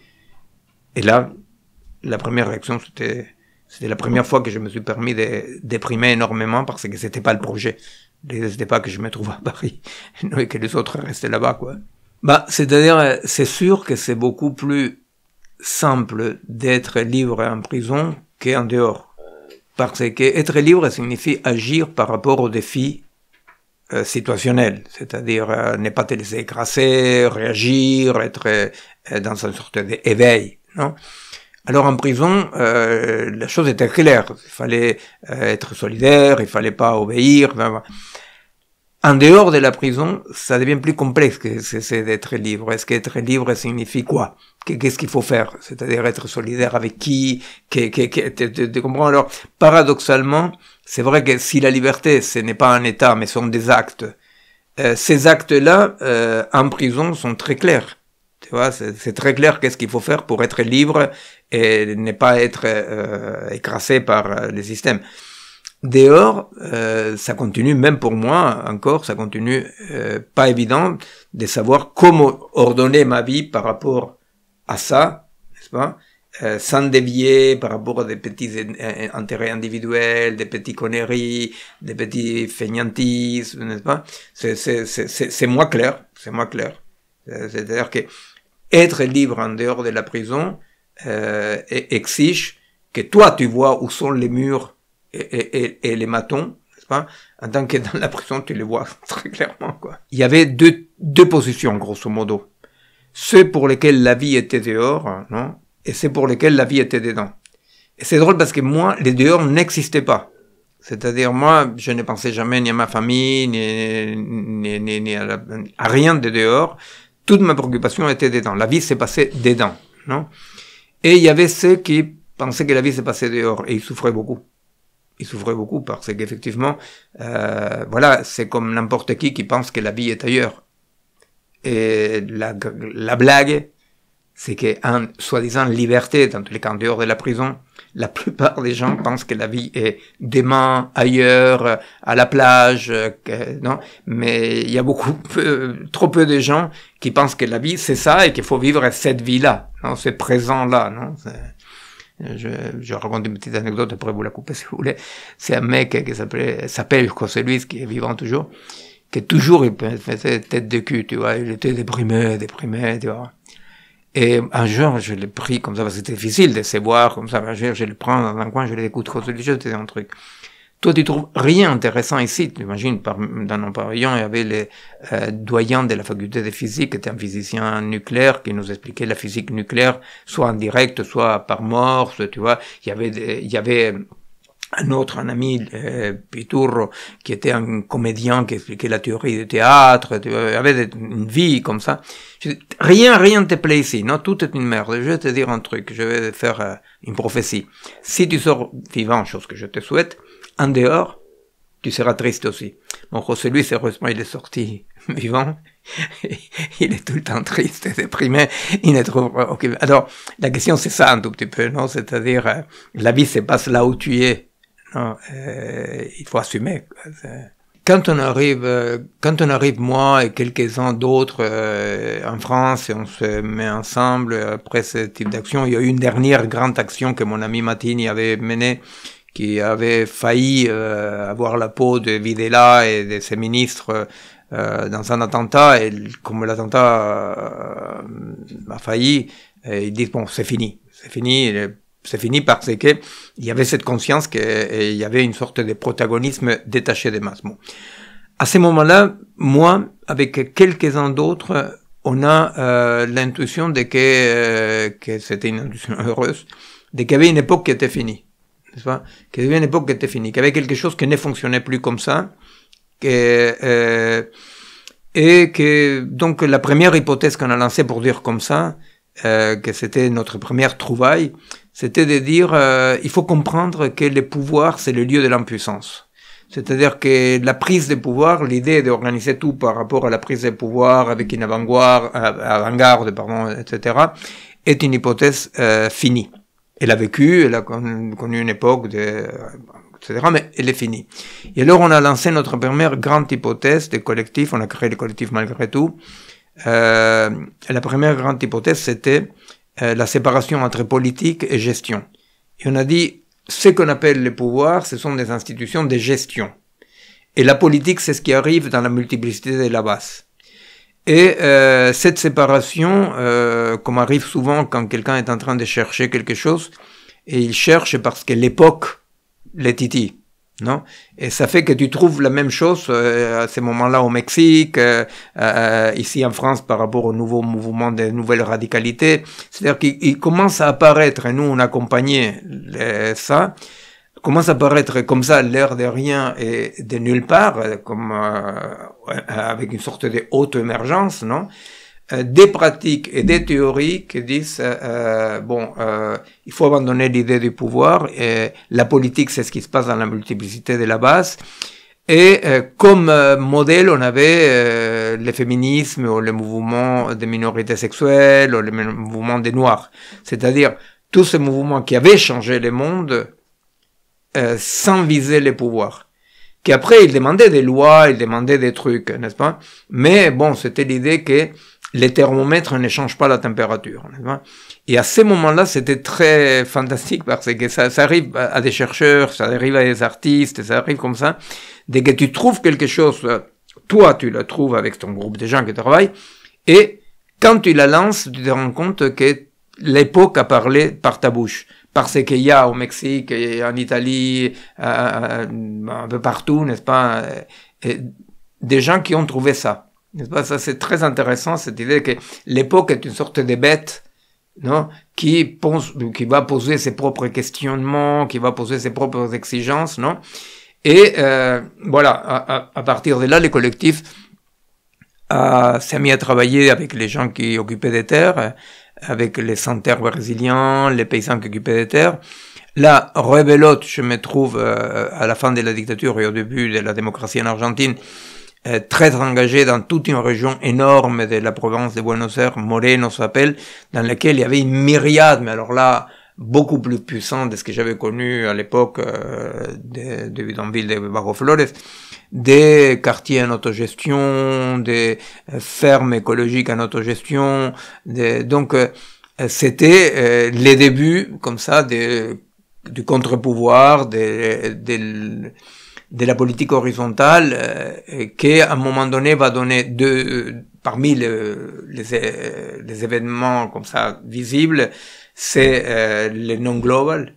Et là, la première réaction, c'était la première fois que je me suis permis de déprimer énormément parce que c'était pas le projet. C'était pas que je me trouve à Paris, non, et que les autres restaient là-bas, quoi. Bah, c'est-à-dire, c'est sûr que c'est beaucoup plus simple d'être libre en prison qu'en dehors. Parce que être libre signifie agir par rapport aux défis situationnels. C'est-à-dire, ne pas te laisser écraser, réagir, être dans une sorte d'éveil, non? Alors en prison, la chose était claire. Il fallait être solidaire, il fallait pas obéir. En dehors de la prison, ça devient plus complexe que c'est d'être libre. Est-ce qu'être libre signifie quoi? Qu'est-ce qu'il faut faire? C'est-à-dire être solidaire avec qui? Tu comprends? Alors, paradoxalement, c'est vrai que si la liberté, ce n'est pas un état, mais sont des actes, ces actes-là, en prison, sont très clairs. Tu vois, c'est très clair qu'est-ce qu'il faut faire pour être libre et ne pas être écrasé par les systèmes. Dehors, ça continue, même pour moi encore, ça continue pas évident de savoir comment ordonner ma vie par rapport à ça, n'est-ce pas, sans dévier par rapport à des petits intérêts individuels, des petites conneries, des petits feignantismes, n'est-ce pas. C'est moins clair, c'est moins clair. C'est-à-dire que être libre en dehors de la prison exige que toi tu vois où sont les murs et les matons, n'est-ce pas? En tant que dans la prison tu les vois très clairement, quoi. Il y avait deux positions grosso modo, ceux pour lesquels la vie était dehors, non, et ceux pour lesquels la vie était dedans. Et c'est drôle parce que moi les dehors n'existaient pas. C'est-à-dire, moi, je ne pensais jamais ni à ma famille, ni à rien de dehors. Toute ma préoccupation était dedans. La vie s'est passée dedans, non? Et il y avait ceux qui pensaient que la vie s'est passée dehors. Et ils souffraient beaucoup. Ils souffraient beaucoup parce qu'effectivement, voilà, c'est comme n'importe qui pense que la vie est ailleurs. Et la blague, c'est qu'en soi-disant liberté, dans tous les cas en dehors de la prison, la plupart des gens pensent que la vie est demain, ailleurs, à la plage, non. Mais il y a trop peu de gens qui pensent que la vie c'est ça et qu'il faut vivre cette vie-là, non, ce présent-là, non. Je raconte une petite anecdote, après vous la coupez si vous voulez. C'est un mec qui s'appelle José Luis, qui est vivant toujours, qui toujours il faisait tête de cul, tu vois. Il était déprimé, tu vois. Et un jour, je l'ai pris comme ça, parce que c'était difficile de se voir comme ça. Je le prends dans un coin, je l'écoute, je te dis un truc. Toi, tu trouves rien intéressant ici. Tu imagines, dans nos pavillons, il y avait les doyens de la faculté de physique, qui était un physicien nucléaire, qui nous expliquait la physique nucléaire, soit en direct, soit par morse, tu vois. Il y avait un ami, Piturro, qui était un comédien qui expliquait la théorie du théâtre, il y avait une vie comme ça. Rien ne te plaît ici, non, tout est une merde. Je vais te dire un truc, je vais faire une prophétie. Si tu sors vivant, chose que je te souhaite, en dehors, tu seras triste aussi. Bon, José Luis, heureusement, il est sorti vivant. Il est tout le temps triste et déprimé. Il ne trouve pas... Okay. Alors, la question, c'est ça un tout petit peu, non? C'est-à-dire, la vie se passe là où tu es. Non, il faut assumer. Quand on arrive, moi et quelques-uns d'autres en France, et on se met ensemble après ce type d'action, il y a eu une dernière grande action que mon ami Matini avait menée, qui avait failli avoir la peau de Videla et de ses ministres dans un attentat, et comme l'attentat a failli, ils disent bon, c'est fini parce que il y avait cette conscience qu'il y avait une sorte de protagonisme détaché des masses. Bon. À ce moment-là, moi, avec quelques-uns d'autres, on a l'intuition de que c'était une intuition heureuse, de qu'il y avait une époque qui était finie, n'est-ce pas? Qu'il y avait une époque qui était finie, qu'il y avait quelque chose qui ne fonctionnait plus comme ça, et que donc la première hypothèse qu'on a lancée pour dire comme ça, que c'était notre première trouvaille, c'était de dire il faut comprendre que le pouvoir c'est le lieu de l'impuissance. C'est-à-dire que la prise de pouvoir, l'idée d'organiser tout par rapport à la prise de pouvoir avec une avant-garde, etc., est une hypothèse finie. Elle a connu une époque etc., mais elle est finie. Et alors on a lancé notre première grande hypothèse de collectif, on a créé le collectif malgré tout. La première grande hypothèse, c'était la séparation entre politique et gestion. Et on a dit, ce qu'on appelle les pouvoirs, ce sont des institutions de gestion. Et la politique, c'est ce qui arrive dans la multiplicité de la base. Et cette séparation, comme arrive souvent quand quelqu'un est en train de chercher quelque chose, et il cherche parce que l'époque les titille. Non? Et ça fait que tu trouves la même chose à ce moment-là au Mexique, ici en France par rapport au nouveau mouvement des nouvelles radicalités. C'est-à-dire qu'il commence à apparaître, et nous on accompagnait ça, commence à apparaître comme ça l'air de rien et de nulle part, comme avec une sorte de haute émergence, non? Des pratiques et des théories qui disent il faut abandonner l'idée du pouvoir, et la politique c'est ce qui se passe dans la multiplicité de la base, et comme modèle on avait le féminisme ou le mouvement des minorités sexuelles ou le mouvement des noirs, c'est-à-dire tous ces mouvements qui avaient changé le monde sans viser les pouvoirs, qui après ils demandaient des lois, ils demandaient des trucs, n'est-ce pas, mais bon, c'était l'idée que les thermomètres ne changent pas la température. Et à ce moment-là, c'était très fantastique parce que ça arrive à des chercheurs, ça arrive à des artistes, ça arrive comme ça. Dès que tu trouves quelque chose, toi, tu la trouves avec ton groupe de gens qui travaillent, et quand tu la lances, tu te rends compte que l'époque a parlé par ta bouche. Parce qu'il y a au Mexique, et en Italie, un peu partout, n'est-ce pas, des gens qui ont trouvé ça. N'est-ce pas? Ça, c'est très intéressant, cette idée que l'époque est une sorte de bête, non? Qui va poser ses propres questionnements, qui va poser ses propres exigences, non? Et, voilà, à partir de là, les collectifs s'est mis à travailler avec les gens qui occupaient des terres, avec les sans-terres brésiliens, les paysans qui occupaient des terres. Là, rebelote, je me trouve à la fin de la dictature et au début de la démocratie en Argentine, très engagé dans toute une région énorme de la province de Buenos Aires, Moreno s'appelle, dans laquelle il y avait une myriade, mais alors là, beaucoup plus puissant de ce que j'avais connu à l'époque de bidonville de Barro Flores, des quartiers en autogestion, des fermes écologiques en autogestion, donc c'était les débuts comme ça du contre-pouvoir, de la politique horizontale qui à un moment donné va donner parmi les événements comme ça visibles, c'est le non-global,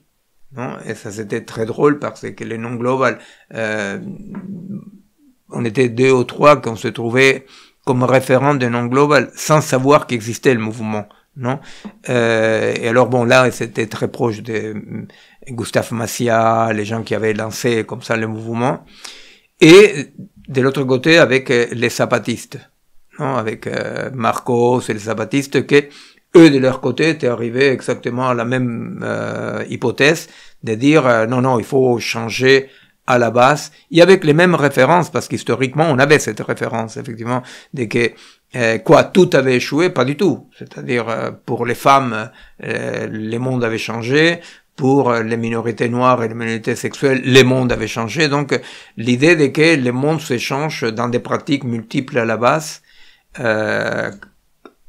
non? Et ça c'était très drôle parce que le non-global, on était 2 ou 3 qu'on se trouvait comme référents de non-global sans savoir qu'existait le mouvement, non? Et alors bon là c'était très proche de Gustave Macià, les gens qui avaient lancé comme ça le mouvement, et de l'autre côté avec les zapatistes, non? Avec Marcos et les zapatistes qui eux, de leur côté, étaient arrivés exactement à la même hypothèse de dire non, il faut changer à la base, et avec les mêmes références, parce qu'historiquement, on avait cette référence, effectivement, de que tout avait échoué, pas du tout. C'est-à-dire, pour les femmes, le monde avait changé, pour les minorités noires et les minorités sexuelles, le monde avait changé. Donc, l'idée de que le monde s'échange dans des pratiques multiples à la base,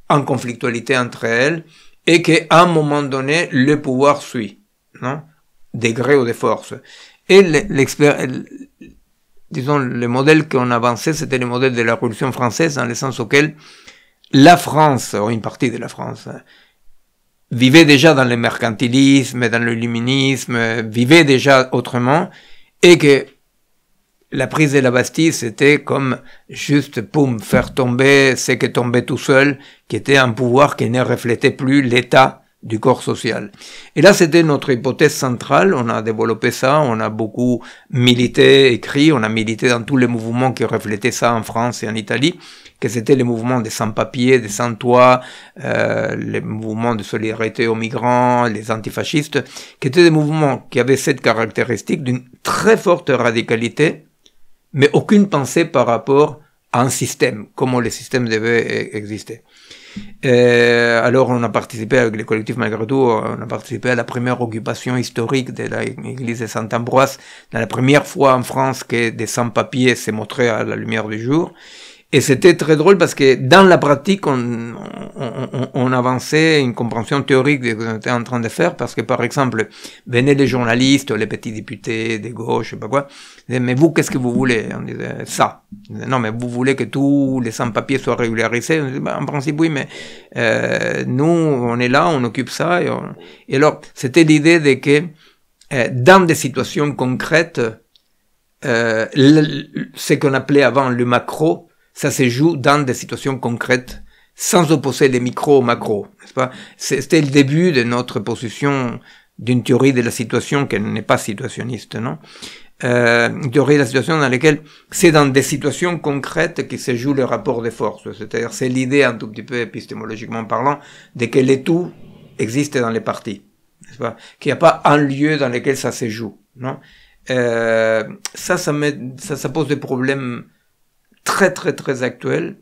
en conflictualité entre elles, et qu'à un moment donné, le pouvoir suit, non? Des gré ou des forces. Et disons, le modèle qu'on avançait, c'était le modèle de la Révolution française, dans le sens auquel la France, ou une partie de la France, vivait déjà dans le mercantilisme, dans l'illuminisme, vivait déjà autrement, et que la prise de la Bastille, c'était comme juste, faire tomber ce qui tombait tout seul, qui était un pouvoir qui ne reflétait plus l'état du corps social. Et là, c'était notre hypothèse centrale. On a développé ça, on a beaucoup milité, écrit, on a milité dans tous les mouvements qui reflétaient ça en France et en Italie, que c'était les mouvements des sans-papiers, des sans-toit, les mouvements de solidarité aux migrants, les antifascistes, qui étaient des mouvements qui avaient cette caractéristique d'une très forte radicalité, mais aucune pensée par rapport à un système, comment le système devait exister. Alors on a participé avec le collectif Malgré tout, on a participé à la première occupation historique de l'église de Saint-Ambroise, la première fois en France que des sans-papiers s'est montré à la lumière du jour. Et c'était très drôle parce que dans la pratique, on avançait une compréhension théorique de ce qu'on était en train de faire, parce que par exemple, venaient les journalistes, les petits députés de gauche, je sais pas quoi, disaient, mais vous, qu'est-ce que vous voulez? On disait, ça. On disait, non, mais vous voulez que tous les sans-papiers soient régularisés? On disait, en principe, oui, mais nous, on est là, on occupe ça. Et alors, c'était l'idée de que dans des situations concrètes, ce qu'on appelait avant le macro, ça se joue dans des situations concrètes, sans opposer les micros au macro, n'est-ce pas? C'était le début de notre position d'une théorie de la situation qui n'est pas situationniste, non? Une théorie de la situation dans laquelle c'est dans des situations concrètes que se joue le rapport de force. C'est-à-dire, c'est l'idée, un tout petit peu épistémologiquement parlant, de que les tout existe dans les parties, n'est-ce pas? Qu'il n'y a pas un lieu dans lequel ça se joue, non? Ça pose des problèmes très actuel.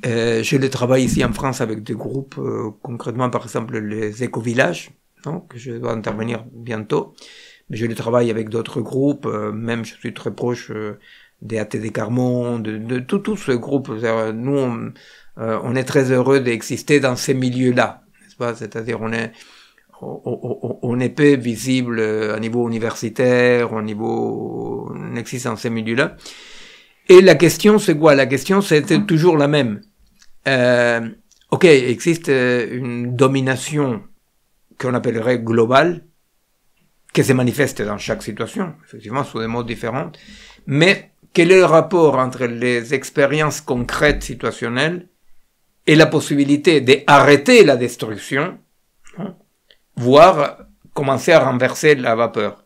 Je le travaille ici en France avec des groupes, concrètement par exemple les éco-villages, que je dois intervenir bientôt, mais je le travaille avec d'autres groupes, même je suis très proche des ATD Carmon, de tout ce groupe. Nous, on est très heureux d'exister dans ces milieux-là, n'est-ce pas? C'est-à-dire on est peu visible à niveau universitaire, on existe dans ces milieux-là. Et la question, c'est quoi? La question, c'était toujours la même. Ok, il existe une domination qu'on appellerait globale, qui se manifeste dans chaque situation, effectivement, sous des modes différents. Mais quel est le rapport entre les expériences concrètes situationnelles et la possibilité d'arrêter la destruction, voire commencer à renverser la vapeur?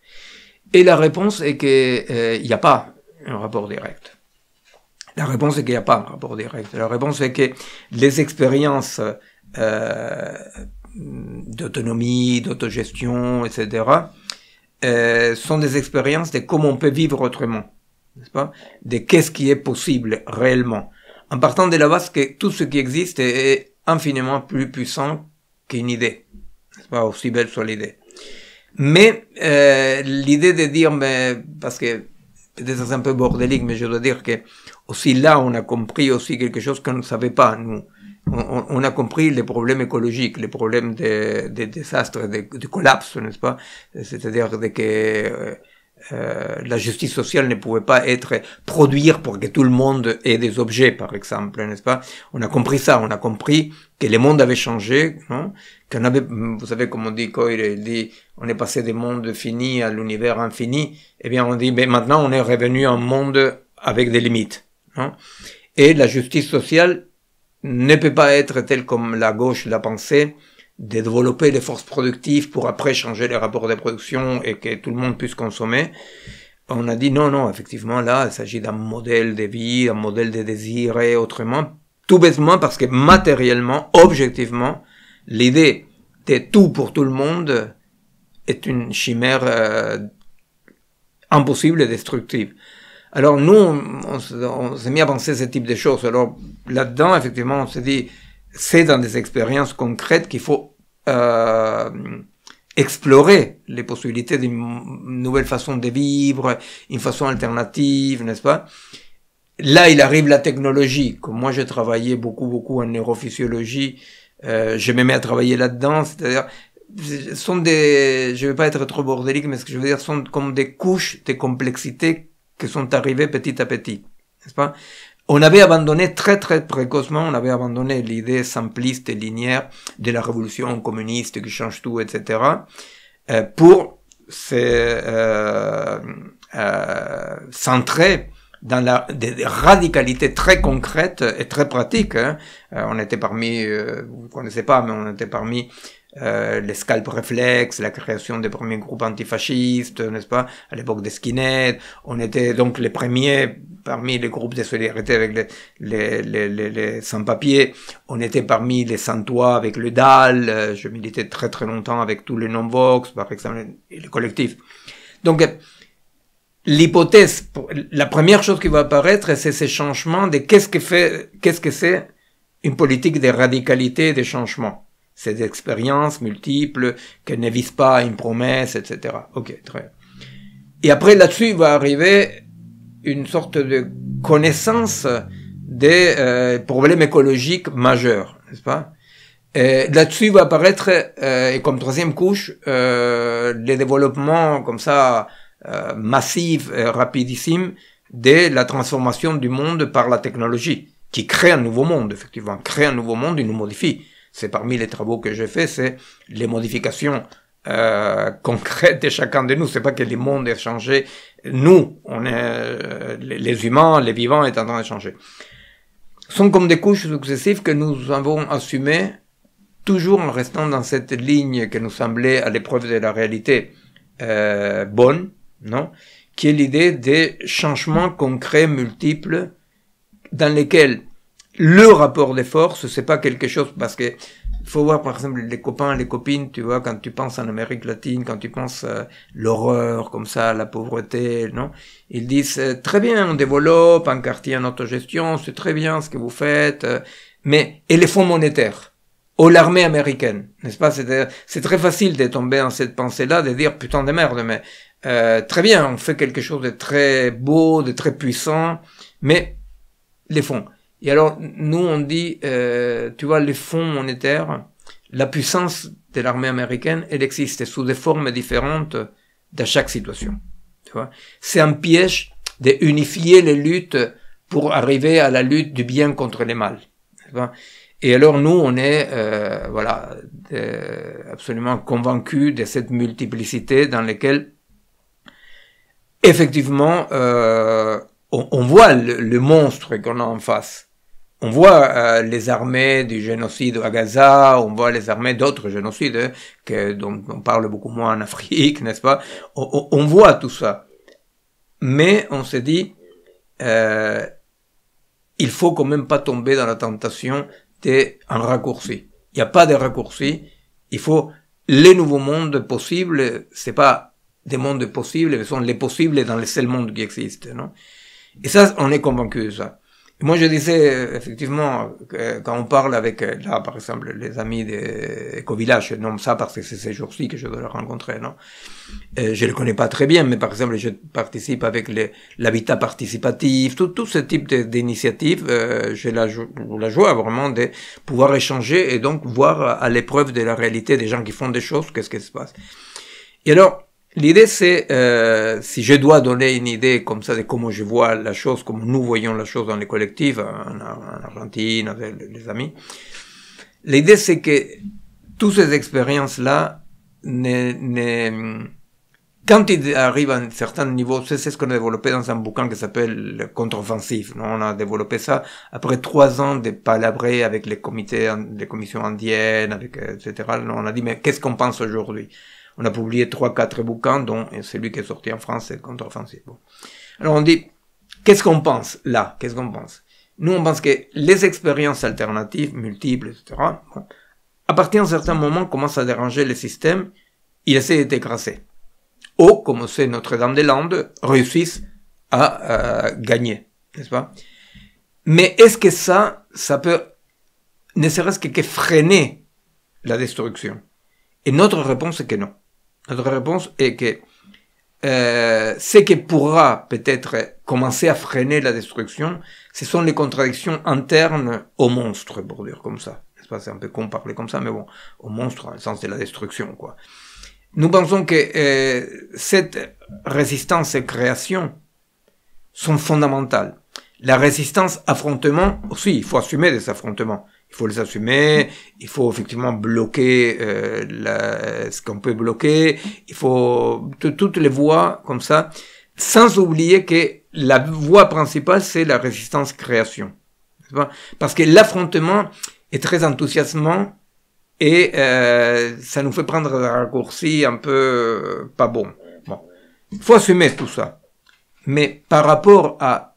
Et la réponse est qu'il n'y a pas un rapport direct. La réponse est qu'il n'y a pas un rapport direct. La réponse est que les expériences d'autonomie, d'autogestion, etc., sont des expériences de comment on peut vivre autrement. n'est-ce pas, de qu'est-ce qui est possible réellement, en partant de la base que tout ce qui existe est infiniment plus puissant qu'une idée, n'est-ce pas, aussi belle soit l'idée. Mais l'idée de dire, mais parce que peut-être c'est un peu bordélique, mais je dois dire que aussi là on a compris aussi quelque chose qu'on ne savait pas, nous. On a compris les problèmes écologiques, les problèmes des désastres, des collapses, n'est-ce pas? C'est-à-dire que la justice sociale ne pouvait pas être produire pour que tout le monde ait des objets, par exemple, n'est-ce pas? On a compris ça, on a compris que le monde avait changé, non? Qu'on avait, vous savez, comme on dit, il dit, on est passé des mondes finis à l'univers infini. Eh bien, on dit, mais maintenant, on est revenu à un monde avec des limites, non? Et la justice sociale ne peut pas être telle comme la gauche l'a pensé, de développer les forces productives pour après changer les rapports de production et que tout le monde puisse consommer. On a dit non, effectivement, là, il s'agit d'un modèle de vie, un modèle de désir et autrement, tout bêtement parce que matériellement, objectivement, l'idée de tout pour tout le monde est une chimère impossible et destructive. Alors nous, on s'est mis à penser ce type de choses. Alors là-dedans, effectivement, on s'est dit, c'est dans des expériences concrètes qu'il faut explorer les possibilités d'une nouvelle façon de vivre, une façon alternative, n'est-ce pas? Là, il arrive la technologie. Comme moi, j'ai travaillé beaucoup en neurophysiologie, je me mets à travailler là-dedans, c'est-à-dire, sont des, je vais pas être trop bordélique, mais ce que je veux dire, sont comme des couches de complexité qui sont arrivées petit à petit, n'est-ce pas? On avait abandonné très précocement, on avait abandonné l'idée simpliste et linéaire de la révolution communiste qui change tout, etc., pour se centrer dans des radicalités très concrètes et très pratiques. Hein. On était parmi, vous connaissez pas, mais on était parmi les scalp réflexes, la création des premiers groupes antifascistes, n'est-ce pas, à l'époque des skinheads. On était donc les premiers parmi les groupes de solidarité avec les sans-papiers. On était parmi les sans-toit avec le DAL. Je militais très longtemps avec tous les non-vox, par exemple, et les collectifs. Donc, l'hypothèse, la première chose qui va apparaître, c'est ces changements de qu'est-ce que c'est une politique de radicalité et de changement. Ces expériences multiples qui ne visent pas à une promesse, etc. Ok, très bien. Et après, là-dessus, va arriver une sorte de connaissance des problèmes écologiques majeurs, n'est-ce pas? Là-dessus va apparaître, et comme troisième couche, les développements comme ça massifs, rapidissimes de la transformation du monde par la technologie, qui crée un nouveau monde, effectivement, crée un nouveau monde et nous modifie. C'est parmi les travaux que j'ai fait, c'est les modifications concrètes de chacun de nous. C'est pas que le monde ait changé. Nous, on est les humains, les vivants, est en train de changer. Sont comme des couches successives que nous avons assumées, toujours en restant dans cette ligne qui nous semblait à l'épreuve de la réalité bonne, non? Qui est l'idée des changements concrets multiples dans lesquels le rapport des forces, c'est pas quelque chose, parce que faut voir par exemple les copains, les copines, tu vois, quand tu penses en Amérique latine, quand tu penses l'horreur comme ça, la pauvreté, non, ils disent très bien, on développe un quartier en autogestion, c'est très bien ce que vous faites, mais et les fonds monétaires, ou l'armée américaine, n'est-ce pas? C'est très facile de tomber dans cette pensée-là, de dire putain de merde, mais très bien, on fait quelque chose de très beau, de très puissant, mais les fonds. Et alors, nous, on dit, tu vois, les fonds monétaires, la puissance de l'armée américaine, elle existe sous des formes différentes dans chaque situation. Tu vois, c'est un piège de unifier les luttes pour arriver à la lutte du bien contre le mal. Tu vois. Et alors, nous, on est, voilà, absolument convaincus de cette multiplicité dans laquelle, effectivement, on voit le monstre qu'on a en face. On voit les armées du génocide à Gaza, on voit les armées d'autres génocides dont on parle beaucoup moins en Afrique, n'est-ce pas? On voit tout ça. Mais on se dit, il faut quand même pas tomber dans la tentation d'un raccourci. Il n'y a pas de raccourci. Il faut les nouveaux mondes possibles. C'est pas des mondes possibles, ce sont les possibles dans les seuls mondes qui existent, non? Et ça, on est convaincu de ça. Et moi, je disais, effectivement, quand on parle avec, là, par exemple, les amis des Éco-Village, je nomme ça parce que c'est ces jours-ci que je dois les rencontrer, non? Je les connais pas très bien, mais par exemple, je participe avec l'habitat participatif, tout ce type d'initiatives, j'ai la joie vraiment de pouvoir échanger et donc voir à l'épreuve de la réalité des gens qui font des choses, qu'est-ce qui se passe. Et alors, l'idée, c'est, si je dois donner une idée comme ça de comment je vois la chose, comment nous voyons la chose dans les collectifs, en Argentine, avec les amis, l'idée, c'est que toutes ces expériences-là, quand ils arrivent à un certain niveau, c'est ce qu'on a développé dans un bouquin qui s'appelle Contre-offensive. On a développé ça après 3 ans de palabrer avec les comités, les commissions indiennes, avec, etc. On a dit, mais qu'est-ce qu'on pense aujourd'hui? On a publié 3-4 bouquins, dont celui qui est sorti en France, c'est Contre-offensive. Bon. Alors on dit, qu'est-ce qu'on pense là? Qu'est-ce qu'on pense? Nous, on pense que les expériences alternatives, multiples, etc., bon, à partir d'un certain moment, commencent à déranger le système, il essaie d'être écrasé. Ou, comme c'est Notre-Dame-des-Landes, réussissent à gagner, n'est-ce pas? Mais est-ce que ça peut, ne serait-ce que freiner la destruction? Et notre réponse est que non. Notre réponse est que ce qui pourra peut-être commencer à freiner la destruction, ce sont les contradictions internes au monstre, pour dire comme ça. N'est-ce pas? C'est un peu con parler comme ça, mais bon, au monstre, dans le sens de la destruction, quoi. Nous pensons que cette résistance et création sont fondamentales. La résistance, affrontement, aussi, il faut assumer des affrontements. Il faut les assumer, il faut effectivement bloquer ce qu'on peut bloquer, il faut toutes les voies comme ça, sans oublier que la voie principale, c'est la résistance-création. Parce que l'affrontement est très enthousiasmant et ça nous fait prendre des raccourcis un peu pas bons. Bon, il faut assumer tout ça. Mais par rapport à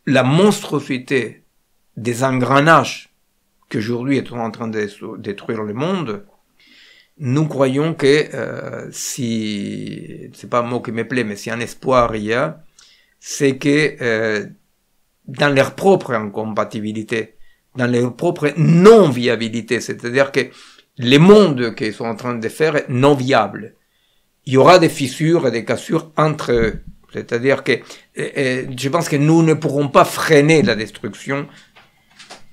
la monstruosité des engrenages qu'aujourd'hui est en train de détruire le monde, nous croyons que si, c'est pas un mot qui me plaît, mais si un espoir il y a, c'est que dans leur propre incompatibilité, dans leur propre non-viabilité, c'est-à-dire que les mondes qu'ils sont en train de faire est non viable. Il y aura des fissures et des cassures entre eux. C'est-à-dire que je pense que nous ne pourrons pas freiner la destruction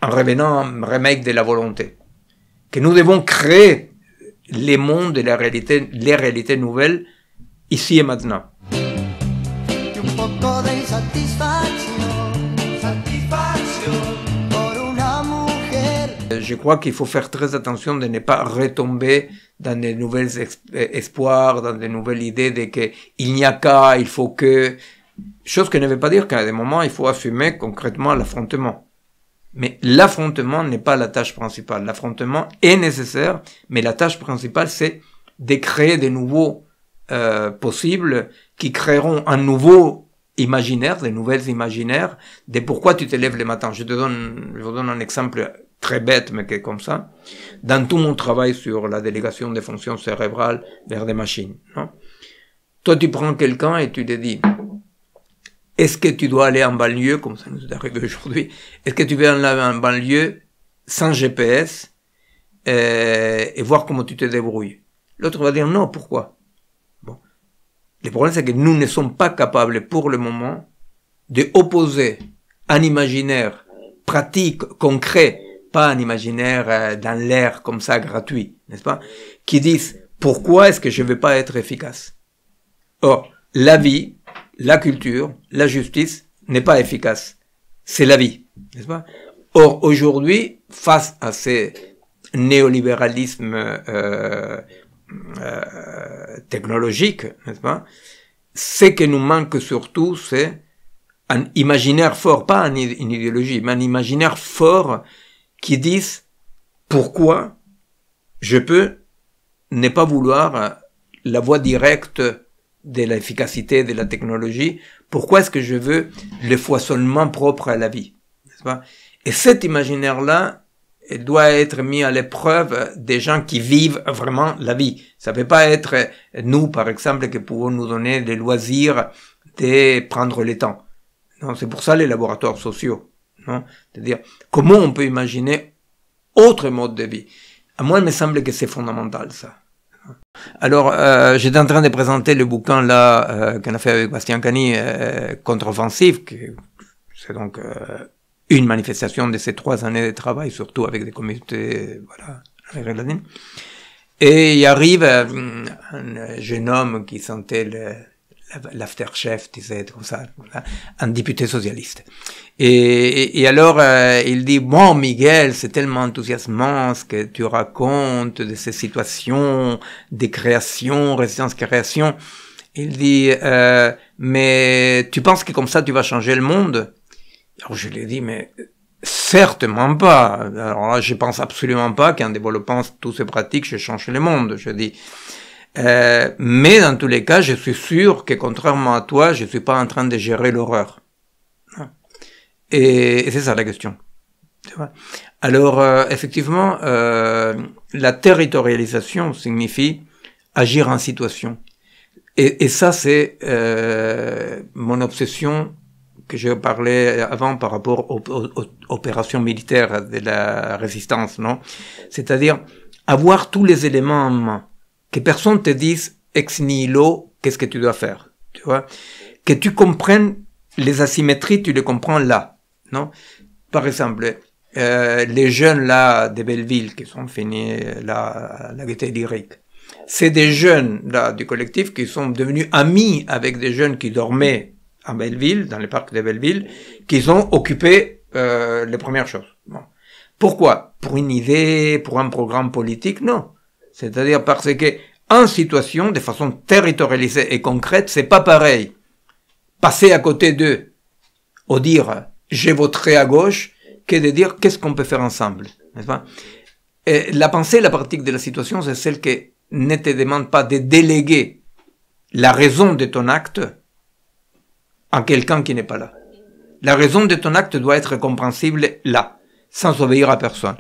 en revenant à un remake de la volonté. Que nous devons créer les mondes et les réalités nouvelles ici et maintenant. Je crois qu'il faut faire très attention de ne pas retomber dans de nouvelles espoirs, dans de nouvelles idées de que il n'y a qu'à, il faut que, chose qui ne veut pas dire qu'à des moments il faut assumer concrètement l'affrontement. Mais l'affrontement n'est pas la tâche principale. L'affrontement est nécessaire, mais la tâche principale c'est de créer de nouveaux possibles qui créeront un nouveau imaginaire, des nouvelles imaginaires de pourquoi tu te lèves le matin. Je vous donne un exemple très bête, mais qui est comme ça. Dans tout mon travail sur la délégation des fonctions cérébrales vers des machines, non? Toi, tu prends quelqu'un et tu te dis, est-ce que tu dois aller en banlieue, comme ça nous est arrivé aujourd'hui, est-ce que tu veux aller en banlieue sans GPS et voir comment tu te débrouilles? L'autre va dire non, pourquoi? Bon. Le problème, c'est que nous ne sommes pas capables, pour le moment, de opposer un imaginaire pratique, concret, pas un imaginaire dans l'air comme ça, gratuit, n'est-ce pas? Qui disent, pourquoi est-ce que je ne vais pas être efficace? Or, la vie, la culture, la justice n'est pas efficace. C'est la vie, n'est-ce pas? Or, aujourd'hui, face à ces néolibéralismes technologiques, n'est-ce pas? Ce qui nous manque surtout, c'est un imaginaire fort, pas une idéologie, mais un imaginaire fort qui dise pourquoi je peux ne pas vouloir la voie directe de l'efficacité de la technologie, pourquoi est-ce que je veux le foisonnement propre à la vie, n'est-ce pas? Et cet imaginaire-là doit être mis à l'épreuve des gens qui vivent vraiment la vie. Ça peut pas être nous, par exemple, qui pouvons nous donner le loisir de prendre le temps. Non, c'est pour ça les laboratoires sociaux. Non, c'est-à-dire comment on peut imaginer autre mode de vie. À moi, il me semble que c'est fondamental ça. Alors, j'étais en train de présenter le bouquin là qu'on a fait avec Bastien Cany, Contre-offensive, c'est donc une manifestation de ces 3 années de travail, surtout avec des communautés, voilà, avec latine. Et il arrive un jeune homme qui sentait l'afterchef, disait comme ça, voilà, un député socialiste. Et alors, il dit, bon, Miguel, c'est tellement enthousiasmant ce que tu racontes de ces situations, des créations, résistance-création. Il dit, mais tu penses que comme ça tu vas changer le monde? Alors je lui ai dit, mais certainement pas. Alors là, je pense absolument pas qu'en développant toutes ces pratiques, je change le monde. Je dis, mais dans tous les cas, je suis sûr que contrairement à toi, je suis pas en train de gérer l'horreur. Et c'est ça la question. Alors, effectivement, la territorialisation signifie agir en situation. Et ça, c'est mon obsession que je parlais avant par rapport aux opérations militaires de la résistance, non? C'est-à-dire avoir tous les éléments en main, que personne te dise ex nihilo qu'est-ce que tu dois faire, tu vois? Que tu comprennes les asymétries, tu les comprends là, non? Par exemple, les jeunes là de Belleville qui sont finis là à la Gaîté Lyrique, c'est des jeunes là du collectif qui sont devenus amis avec des jeunes qui dormaient à Belleville, dans le parc de Belleville, qui ont occupé les premières choses. Bon. Pourquoi? Pour une idée, pour un programme politique? Non. C'est-à-dire parce que en situation, de façon territorialisée et concrète, c'est pas pareil. Passer à côté d'eux, ou dire j'ai voté à gauche, que de dire qu'est-ce qu'on peut faire ensemble, n'est-ce pas? Et la pensée, la pratique de la situation, c'est celle qui ne te demande pas de déléguer la raison de ton acte à quelqu'un qui n'est pas là. La raison de ton acte doit être compréhensible là, sans obéir à personne.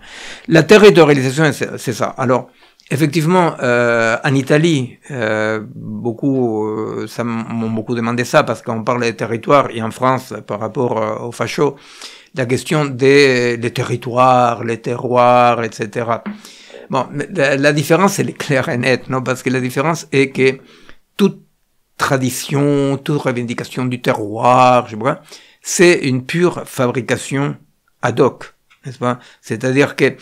La territorialisation, c'est ça. Alors, effectivement, en Italie, beaucoup m'ont beaucoup demandé ça parce qu'on parle des territoires, et en France, par rapport aux fachos, la question des territoires, les terroirs, etc. Bon, la différence, elle est claire et nette, non? Parce que la différence est que toute tradition, toute revendication du terroir, je vois, c'est une pure fabrication ad hoc, n'est-ce pas? C'est-à-dire que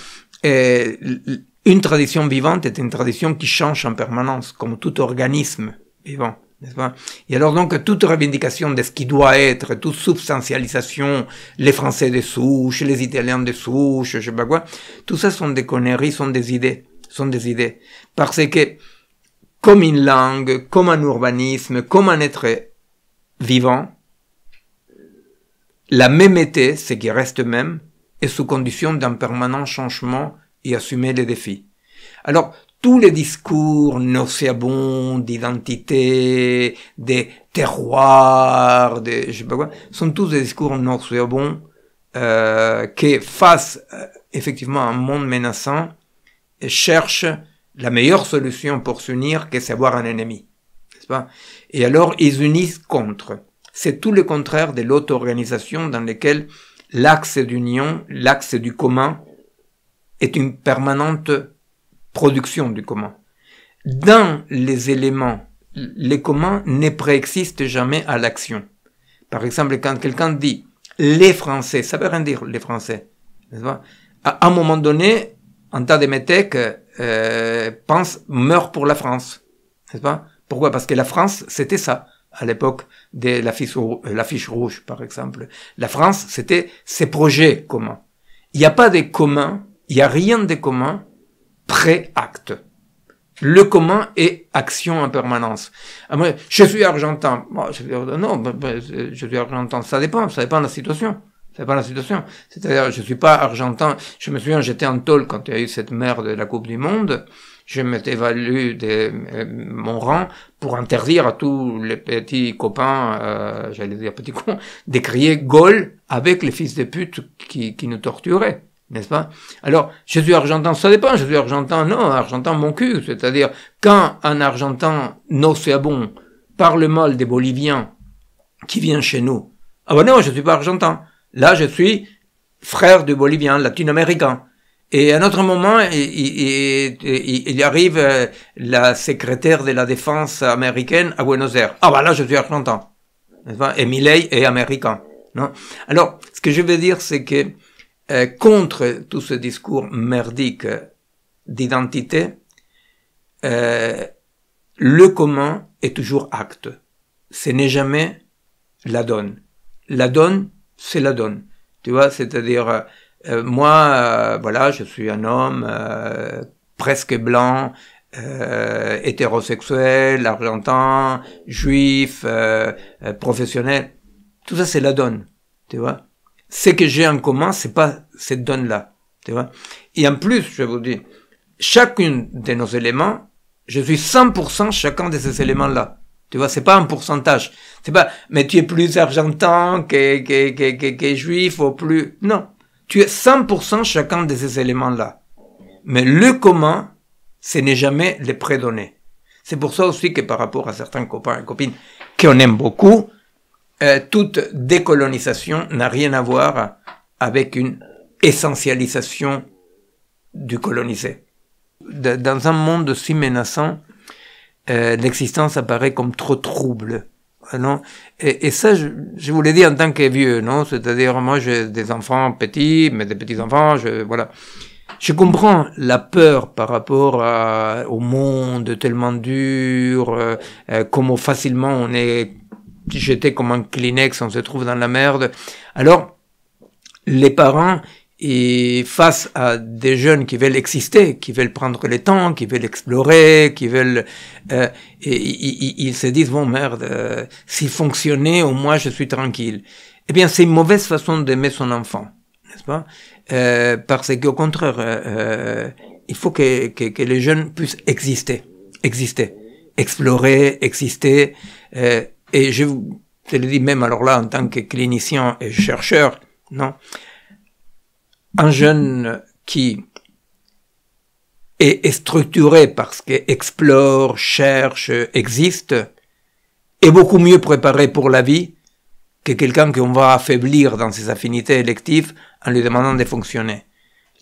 une tradition vivante est une tradition qui change en permanence, comme tout organisme vivant, n'est-ce pas? Et alors donc, toute revendication de ce qui doit être, toute substantialisation, les Français de souche, les Italiens de souche, je sais pas quoi, tout ça sont des conneries, sont des idées. Parce que, comme une langue, comme un urbanisme, comme un être vivant, la mémété, ce qui reste même, est sous condition d'un permanent changement et assumer les défis. Alors, tous les discours nauséabonds d'identité, des terroirs, je sais pas quoi, sont tous des discours nauséabonds qui, face effectivement à un monde menaçant, cherchent la meilleure solution pour s'unir, qu'est savoir un ennemi, n'est-ce pas? Et alors, ils unissent contre. C'est tout le contraire de l'auto-organisation dans laquelle l'axe d'union, l'axe du commun, est une permanente production du commun. Dans les éléments, les communs ne préexistent jamais à l'action. Par exemple, quand quelqu'un dit « les Français », ça veut rien dire « les Français », n'est-ce pas? À un moment donné, un tas de métèques meurent pour la France, n'est-ce pas? Pourquoi? Parce que la France, c'était ça, à l'époque de l'affiche rouge, par exemple. La France, c'était ses projets communs. Il n'y a pas de commun, il n'y a rien de commun pré-acte. Le commun est action en permanence. Après, je suis argentin. Bon, je suis argentin. Ça dépend de la situation. Ça dépend de la situation. C'est-à-dire, je suis pas argentin. Je me souviens, j'étais en tôle quand il y a eu cette merde de la Coupe du Monde. Je m'étais valu de mon rang pour interdire à tous les petits copains, j'allais dire petits cons, de crier Gaulle avec les fils de pute qui nous torturaient. N'est-ce pas? Alors, je suis argentin, ça dépend, je suis argentin, non, argentin mon cul, c'est-à-dire, quand un argentin nauséabond parle mal des Boliviens qui viennent chez nous, Ah ben non, je suis pas argentin. Là, je suis frère du Bolivien, latino-américain. Et à un autre moment, il arrive la secrétaire de la défense américaine à Buenos Aires. Ah ben là, je suis argentin. Et Milei est américain. Non? Alors, ce que je veux dire, c'est que contre tout ce discours merdique d'identité, le commun est toujours acte. Ce n'est jamais la donne. La donne, c'est la donne. Tu vois, c'est-à-dire, moi, voilà, je suis un homme presque blanc, hétérosexuel, argentin, juif, professionnel. Tout ça, c'est la donne. Tu vois. Ce que j'ai en commun, c'est pas cette donne-là. Tu vois. Et en plus, je vous dis, chacun de nos éléments, je suis 100% chacun de ces éléments-là. Tu vois, c'est pas un pourcentage. C'est pas, mais tu es plus argentin que juif ou plus, non. Tu es 100% chacun de ces éléments-là. Mais le commun, ce n'est jamais les prédonner. C'est pour ça aussi que par rapport à certains copains et copines qu'on aime beaucoup, toute décolonisation n'a rien à voir avec une essentialisation du colonisé. Dans un monde si menaçant, l'existence apparaît comme trop trouble. Non? Et ça, je vous l'ai dit en tant que vieux, non? C'est-à-dire, moi, j'ai des enfants petits, mais des petits-enfants, voilà. Je comprends la peur par rapport au monde tellement dur, comment facilement on est jeté comme un Kleenex, on se trouve dans la merde. Alors, les parents, et face à des jeunes qui veulent exister, qui veulent prendre le temps, qui veulent explorer, qui veulent, ils se disent bon merde, s'il fonctionnait, au moins je suis tranquille. Eh bien, c'est une mauvaise façon d'aimer son enfant, n'est-ce pas? Parce qu'au contraire, il faut que les jeunes puissent exister, explorer, exister. Et je te le dis même alors là en tant que clinicien et chercheur, non? Un jeune qui est structuré parce qu'il explore, cherche, existe, est beaucoup mieux préparé pour la vie que quelqu'un qu'on va affaiblir dans ses affinités électives en lui demandant de fonctionner.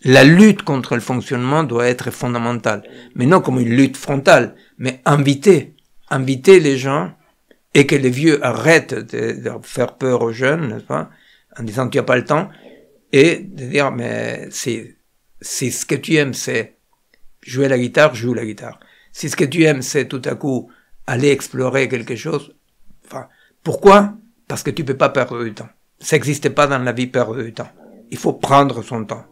La lutte contre le fonctionnement doit être fondamentale, mais non comme une lutte frontale, mais inviter les gens et que les vieux arrêtent de faire peur aux jeunes, n'est-ce pas, en disant tu n'as pas le temps, et de dire, mais si ce que tu aimes, c'est jouer la guitare, joue la guitare. Si ce que tu aimes, c'est tout à coup aller explorer quelque chose, enfin, pourquoi? Parce que tu peux pas perdre du temps. Ça n'existe pas dans la vie perdre du temps. Il faut prendre son temps.